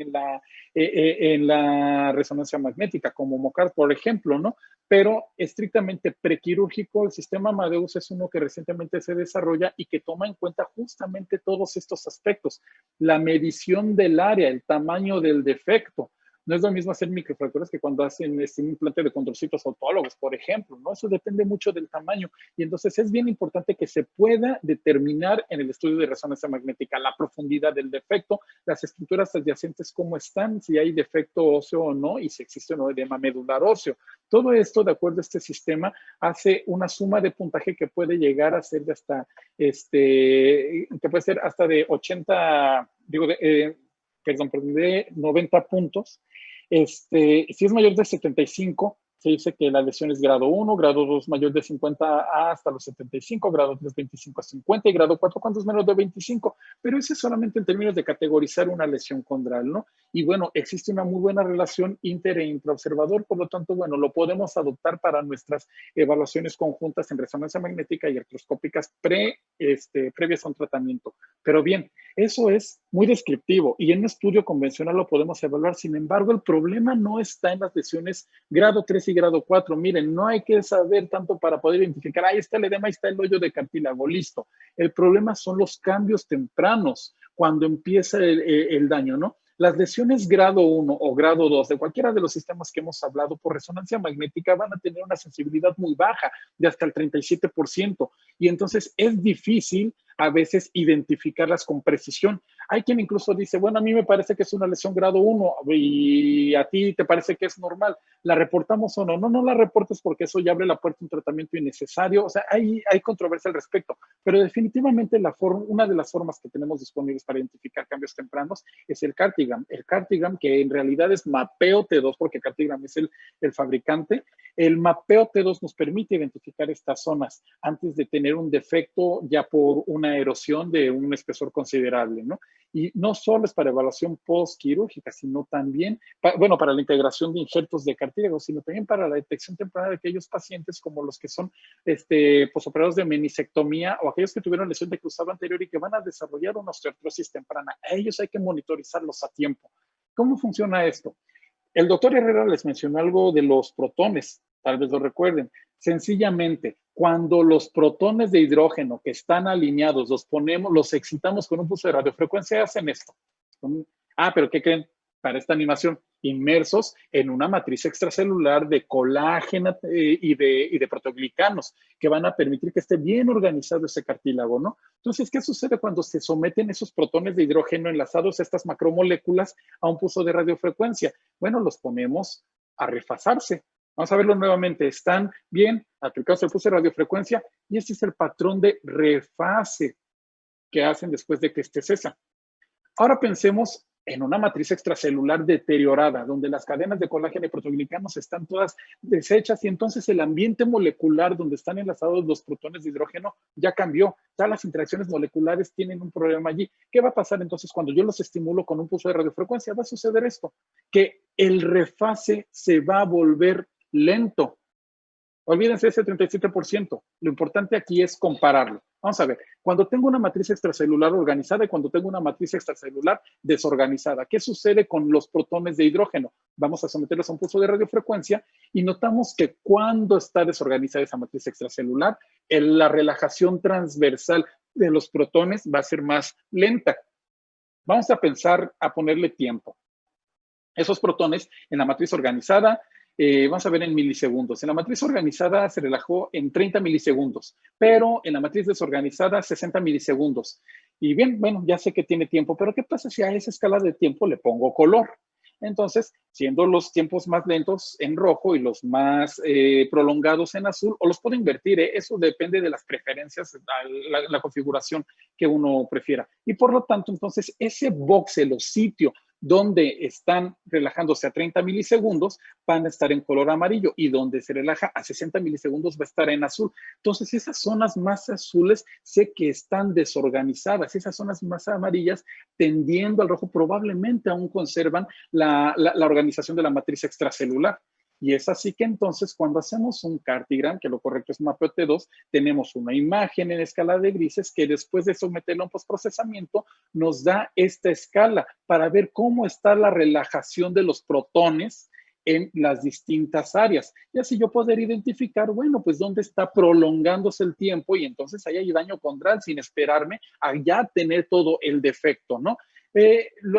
en la resonancia magnética, como MOCAR, por ejemplo, ¿no? Pero estrictamente prequirúrgico, el sistema Amadeus es uno que recientemente se desarrolla y que toma en cuenta justamente todos estos aspectos. La medición del área, el tamaño del defecto. No es lo mismo hacer microfracturas que cuando hacen un implante de condrocitos autólogos, por ejemplo, ¿no? Eso depende mucho del tamaño. Y entonces es bien importante que se pueda determinar en el estudio de resonancia magnética la profundidad del defecto, las estructuras adyacentes cómo están, si hay defecto óseo o no, y si existe o no edema medular óseo. Todo esto, de acuerdo a este sistema, hace una suma de puntaje que puede llegar a ser de hasta, que puede ser hasta de 80, de 90 puntos. Si es mayor de 75, se dice que la lesión es grado 1, grado 2 mayor de 50 hasta los 75, grado 3 25 a 50 y grado 4 cuando es menos de 25, pero eso es solamente en términos de categorizar una lesión condral, ¿no? Y bueno, existe una muy buena relación inter e intraobservador, por lo tanto, bueno, lo podemos adoptar para nuestras evaluaciones conjuntas en resonancia magnética y artroscópicas previas a un tratamiento. Pero bien, eso es muy descriptivo y en un estudio convencional lo podemos evaluar. Sin embargo, el problema no está en las lesiones grado 3 y grado 4. Miren, no hay que saber tanto para poder identificar, ahí está el edema, ahí está el hoyo de cartílago, listo. El problema son los cambios tempranos cuando empieza el daño, ¿no? Las lesiones grado 1 o grado 2 de cualquiera de los sistemas que hemos hablado por resonancia magnética van a tener una sensibilidad muy baja, de hasta el 37%. Y entonces es difícil a veces identificarlas con precisión. Hay quien incluso dice, bueno, a mí me parece que es una lesión grado 1 y a ti te parece que es normal. ¿La reportamos o no? No, no la reportes porque eso ya abre la puerta a un tratamiento innecesario. O sea, hay controversia al respecto. Pero definitivamente una de las formas que tenemos disponibles para identificar cambios tempranos es el Cartigram. El Cartigram, que en realidad es mapeo T2, porque Cartigram es el fabricante. El mapeo T2 nos permite identificar estas zonas antes de tener un defecto ya por una erosión de un espesor considerable, ¿no? Y no solo es para evaluación postquirúrgica, sino también, para la integración de injertos de cartílago, sino también para la detección temprana de aquellos pacientes como los que son posoperados de menisectomía o aquellos que tuvieron lesión de cruzado anterior y que van a desarrollar una osteoartrosis temprana. A ellos hay que monitorizarlos a tiempo. ¿Cómo funciona esto? El doctor Herrera les mencionó algo de los protones, tal vez lo recuerden. Sencillamente, cuando los protones de hidrógeno que están alineados, los excitamos con un pulso de radiofrecuencia, hacen esto. Pero ¿qué creen? Para esta animación, inmersos en una matriz extracelular de colágeno y de proteoglicanos que van a permitir que esté bien organizado ese cartílago, ¿no? Entonces, ¿qué sucede cuando se someten esos protones de hidrógeno enlazados a estas macromoléculas a un pulso de radiofrecuencia? Bueno, los ponemos a refasarse. Vamos a verlo nuevamente. Están bien aplicados al pulso de radiofrecuencia y este es el patrón de refase que hacen después de que cesa. Ahora pensemos en una matriz extracelular deteriorada, donde las cadenas de colágeno y proteoglicanos están todas deshechas y entonces el ambiente molecular donde están enlazados los protones de hidrógeno ya cambió. Ya las interacciones moleculares tienen un problema allí. ¿Qué va a pasar entonces cuando yo los estimulo con un pulso de radiofrecuencia? Va a suceder esto, que el refase se va a volver lento. Olvídense de ese 37%. Lo importante aquí es compararlo. Vamos a ver, cuando tengo una matriz extracelular organizada y cuando tengo una matriz extracelular desorganizada, ¿qué sucede con los protones de hidrógeno? Vamos a someterlos a un pulso de radiofrecuencia y notamos que cuando está desorganizada esa matriz extracelular, la relajación transversal de los protones va a ser más lenta. Vamos a pensar a ponerle tiempo. Esos protones en la matriz organizada, vamos a ver en milisegundos. En la matriz organizada se relajó en 30 milisegundos, pero en la matriz desorganizada 60 milisegundos. Y bien, bueno, ya sé que tiene tiempo, pero ¿qué pasa si a esa escala de tiempo le pongo color? Entonces, siendo los tiempos más lentos en rojo y los más prolongados en azul, o los puedo invertir, eso depende de las preferencias, la configuración que uno prefiera. Y por lo tanto, entonces, ese voxel o sitio donde están relajándose a 30 milisegundos van a estar en color amarillo y donde se relaja a 60 milisegundos va a estar en azul. Entonces, esas zonas más azules sé que están desorganizadas. Esas zonas más amarillas tendiendo al rojo probablemente aún conservan la organización de la matriz extracelular. Y es así que entonces cuando hacemos un cartigram, que lo correcto es mapeo T2, tenemos una imagen en escala de grises que después de someterlo a un postprocesamiento nos da esta escala para ver cómo está la relajación de los protones en las distintas áreas. Y así yo poder identificar, bueno, pues dónde está prolongándose el tiempo y entonces ahí hay daño condral sin esperarme a ya tener todo el defecto, ¿no?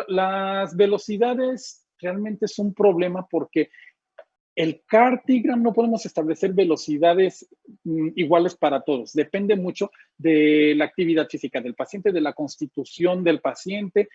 Las velocidades realmente es un problema porque el cartigram no podemos establecer velocidades iguales para todos. Depende mucho de la actividad física del paciente, de la constitución del paciente,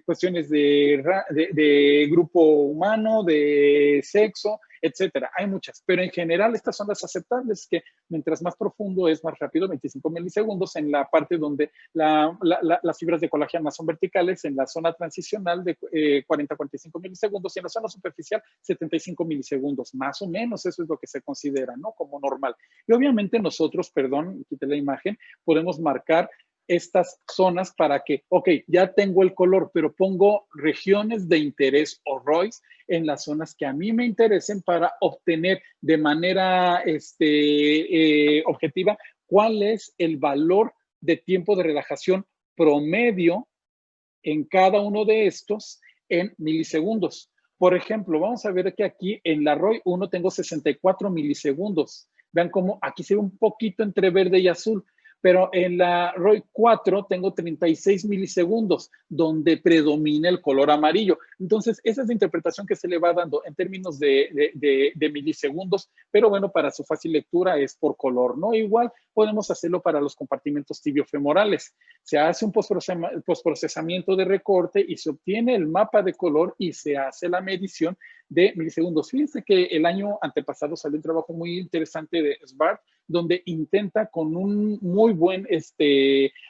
cuestiones de grupo humano, de sexo, etcétera. Hay muchas, pero en general estas son las aceptables, que mientras más profundo es más rápido, 25 milisegundos en la parte donde las fibras de colágeno son verticales, en la zona transicional de 40 a 45 milisegundos y en la zona superficial 75 milisegundos, más o menos eso es lo que se considera, ¿no? Como normal. Y obviamente nosotros, perdón, quité la imagen, podemos marcar estas zonas para que, ok, ya tengo el color, pero pongo regiones de interés o ROIs en las zonas que a mí me interesen para obtener de manera objetiva cuál es el valor de tiempo de relajación promedio en cada uno de estos en milisegundos. Por ejemplo, vamos a ver que aquí en la ROI 1 tengo 64 milisegundos. Vean cómo aquí se ve un poquito entre verde y azul, pero en la ROI 4 tengo 36 milisegundos, donde predomina el color amarillo. Entonces, esa es la interpretación que se le va dando en términos de milisegundos, pero bueno, para su fácil lectura es por color, ¿no? Igual podemos hacerlo para los compartimentos tibiofemorales. Se hace un postprocesamiento de recorte y se obtiene el mapa de color y se hace la medición de milisegundos. Fíjense que el año antepasado salió un trabajo muy interesante de SBART, donde intenta con un muy buen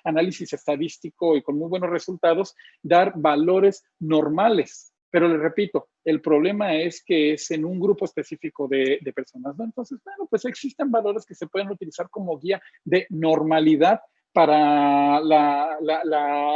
análisis estadístico y con muy buenos resultados dar valores normales. Pero les repito, el problema es que es en un grupo específico de personas, ¿no? Entonces, bueno, pues existen valores que se pueden utilizar como guía de normalidad para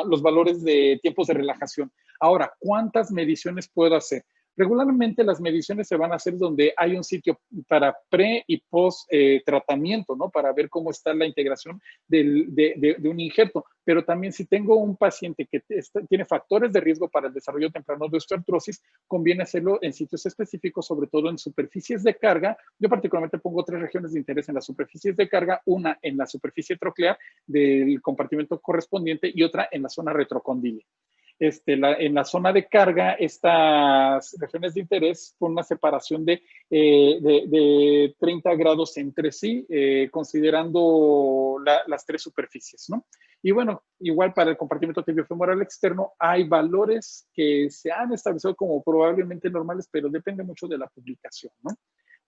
los valores de tiempos de relajación. Ahora, ¿cuántas mediciones puedo hacer? Regularmente las mediciones se van a hacer donde hay un sitio para pre y post tratamiento, ¿no? Para ver cómo está la integración de un injerto. Pero también si tengo un paciente que tiene factores de riesgo para el desarrollo temprano de osteoartrosis, conviene hacerlo en sitios específicos, sobre todo en superficies de carga. Yo particularmente pongo 3 regiones de interés en las superficies de carga, una en la superficie troclear del compartimento correspondiente y otra en la zona retrocondyle. En la zona de carga, estas regiones de interés con una separación de 30 grados entre sí, considerando las 3 superficies, ¿no? Y bueno, igual para el compartimento tibiofemoral externo hay valores que se han establecido como probablemente normales, pero depende mucho de la publicación, ¿no?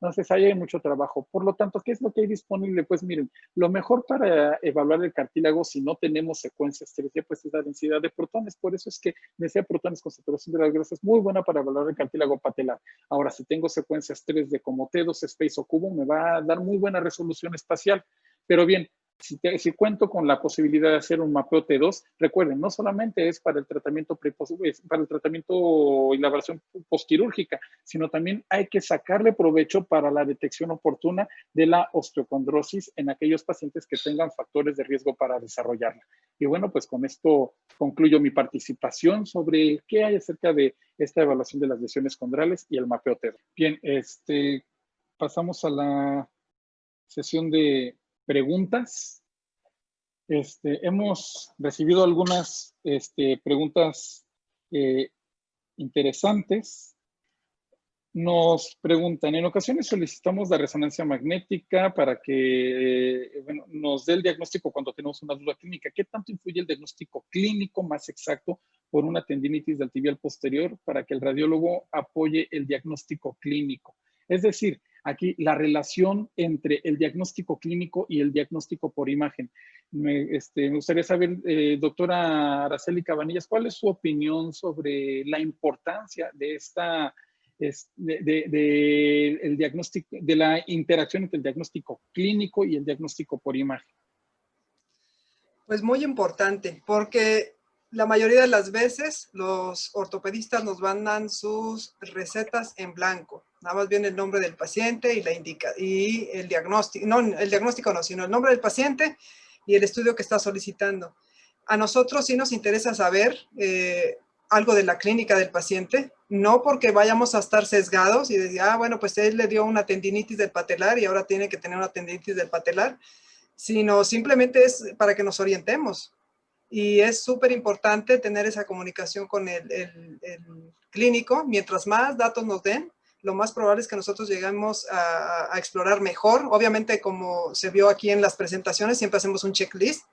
Entonces, ahí hay mucho trabajo. Por lo tanto, ¿qué es lo que hay disponible? Pues miren, lo mejor para evaluar el cartílago si no tenemos secuencias 3D, pues es la densidad de protones. Por eso es que densidad de protones con saturación de las grasas es muy buena para evaluar el cartílago patelar. Ahora, si tengo secuencias 3D como T2 Space o Cubo, me va a dar muy buena resolución espacial. Pero bien, Si cuento con la posibilidad de hacer un mapeo T2, recuerden, no solamente es para el tratamiento y la evaluación postquirúrgica, sino también hay que sacarle provecho para la detección oportuna de la osteocondrosis en aquellos pacientes que tengan factores de riesgo para desarrollarla. Y bueno, pues con esto concluyo mi participación sobre qué hay acerca de esta evaluación de las lesiones condrales y el mapeo T2. Bien, pasamos a la sesión de preguntas. Hemos recibido algunas preguntas interesantes. Nos preguntan, en ocasiones solicitamos la resonancia magnética para que nos dé el diagnóstico cuando tenemos una duda clínica. ¿Qué tanto influye el diagnóstico clínico más exacto por una tendinitis del tibial posterior para que el radiólogo apoye el diagnóstico clínico? Es decir, aquí la relación entre el diagnóstico clínico y el diagnóstico por imagen. Me gustaría saber, doctora Araceli Cabanillas, ¿cuál es su opinión sobre la importancia de el diagnóstico, de la interacción entre el diagnóstico clínico y el diagnóstico por imagen? Pues muy importante, porque la mayoría de las veces los ortopedistas nos mandan sus recetas en blanco. Nada más viene el nombre del paciente y el diagnóstico. No, el diagnóstico no, sino el nombre del paciente y el estudio que está solicitando. A nosotros sí nos interesa saber algo de la clínica del paciente, no porque vayamos a estar sesgados y decir, bueno, pues él le dio una tendinitis del patelar y ahora tiene que tener una tendinitis del patelar, sino simplemente es para que nos orientemos. Y es súper importante tener esa comunicación con el clínico. Mientras más datos nos den, lo más probable es que nosotros lleguemos a explorar mejor. Obviamente, como se vio aquí en las presentaciones, siempre hacemos un checklist.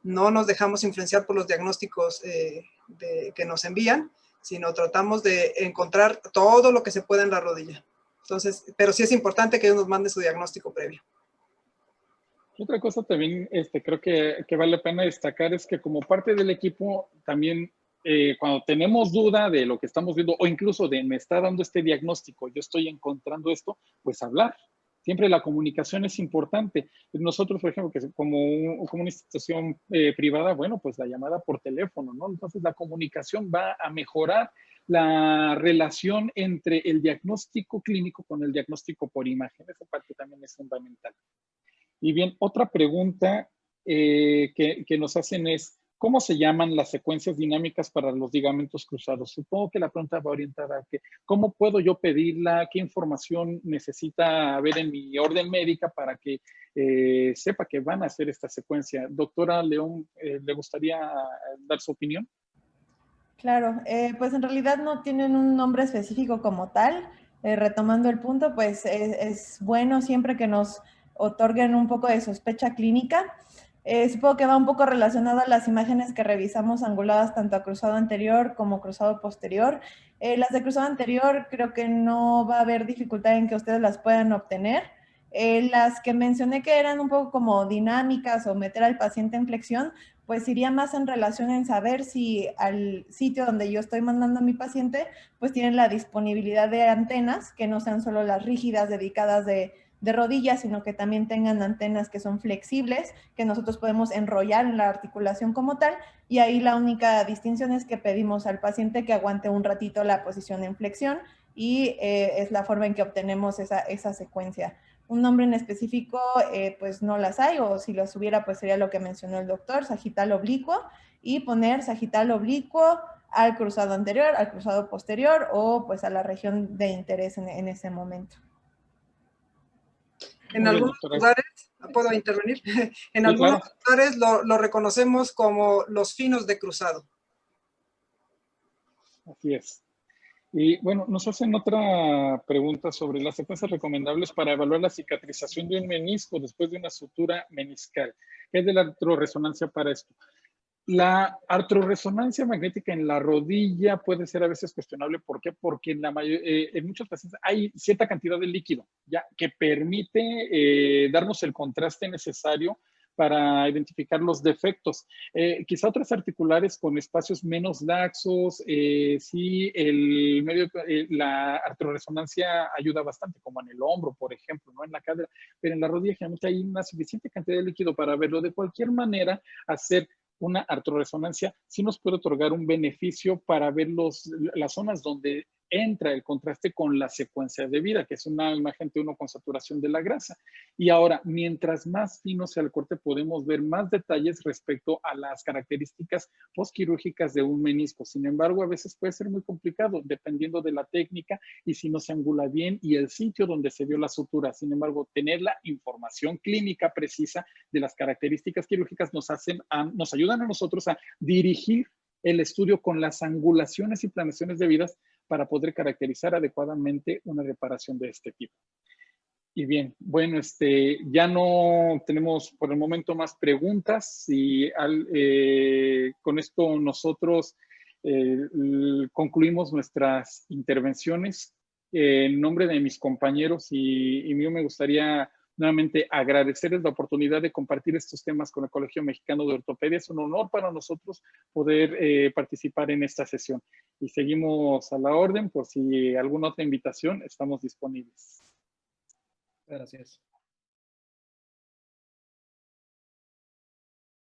No nos dejamos influenciar por los diagnósticos que nos envían, sino tratamos de encontrar todo lo que se pueda en la rodilla. Entonces, pero sí es importante que ellos nos manden su diagnóstico previo. Otra cosa también creo que vale la pena destacar es que como parte del equipo también cuando tenemos duda de lo que estamos viendo o incluso de me está dando este diagnóstico, yo estoy encontrando esto, pues hablar. Siempre la comunicación es importante. Nosotros, por ejemplo, que como una institución privada, bueno, pues la llamada por teléfono, ¿no? Entonces la comunicación va a mejorar la relación entre el diagnóstico clínico con el diagnóstico por imagen. Esa parte también es fundamental. Y bien, otra pregunta que nos hacen es, ¿cómo se llaman las secuencias dinámicas para los ligamentos cruzados? Supongo que la pregunta va orientada a que, ¿cómo puedo yo pedirla? ¿Qué información necesita haber en mi orden médica para que sepa que van a hacer esta secuencia? Doctora León, ¿le gustaría dar su opinión? Claro, pues en realidad no tienen un nombre específico como tal. Retomando el punto, pues es bueno siempre que nos otorguen un poco de sospecha clínica. Supongo que va un poco relacionado a las imágenes que revisamos anguladas tanto a cruzado anterior como cruzado posterior. Las de cruzado anterior creo que no va a haber dificultad en que ustedes las puedan obtener. Las que mencioné que eran un poco como dinámicas o meter al paciente en flexión, pues iría más en relación en saber si al sitio donde yo estoy mandando a mi paciente, pues tienen la disponibilidad de antenas, que no sean solo las rígidas dedicadas de rodillas, sino que también tengan antenas que son flexibles, que nosotros podemos enrollar en la articulación como tal, y ahí la única distinción es que pedimos al paciente que aguante un ratito la posición en flexión, y es la forma en que obtenemos esa secuencia. Un nombre en específico, pues no las hay, o si las hubiera, pues sería lo que mencionó el doctor, sagital oblicuo, y poner sagital oblicuo al cruzado anterior, al cruzado posterior, o pues a la región de interés en ese momento. En algunos lugares, ¿puedo intervenir? En algunos lugares lo reconocemos como los finos de cruzado. Así es. Y bueno, nos hacen otra pregunta sobre las secuencias recomendables para evaluar la cicatrización de un menisco después de una sutura meniscal. ¿Qué es de la artrorresonancia para esto? La artrorresonancia magnética en la rodilla puede ser a veces cuestionable. ¿Por qué? Porque en muchos pacientes hay cierta cantidad de líquido ya que permite darnos el contraste necesario para identificar los defectos. Quizá otras articulares con espacios menos laxos, sí, la arterioresonancia ayuda bastante, como en el hombro, por ejemplo, ¿no? En la cadera, pero en la rodilla generalmente hay una suficiente cantidad de líquido para verlo. De cualquier manera, hacer una arterioresonancia sí nos puede otorgar un beneficio para ver las zonas donde entra el contraste con la secuencia de vida, que es una imagen T1 con saturación de la grasa. Y ahora, mientras más fino sea el corte, podemos ver más detalles respecto a las características postquirúrgicas de un menisco. Sin embargo, a veces puede ser muy complicado, dependiendo de la técnica y si no se angula bien y el sitio donde se vio la sutura. Sin embargo, tener la información clínica precisa de las características quirúrgicas nos ayudan a nosotros a dirigir el estudio con las angulaciones y planeaciones debidas para poder caracterizar adecuadamente una reparación de este tipo. Y bien, bueno, ya no tenemos por el momento más preguntas y con esto nosotros concluimos nuestras intervenciones. En nombre de mis compañeros y mío me gustaría nuevamente agradecerles la oportunidad de compartir estos temas con el Colegio Mexicano de Ortopedia. Es un honor para nosotros poder participar en esta sesión. Y seguimos a la orden por si alguna otra invitación, estamos disponibles. Gracias.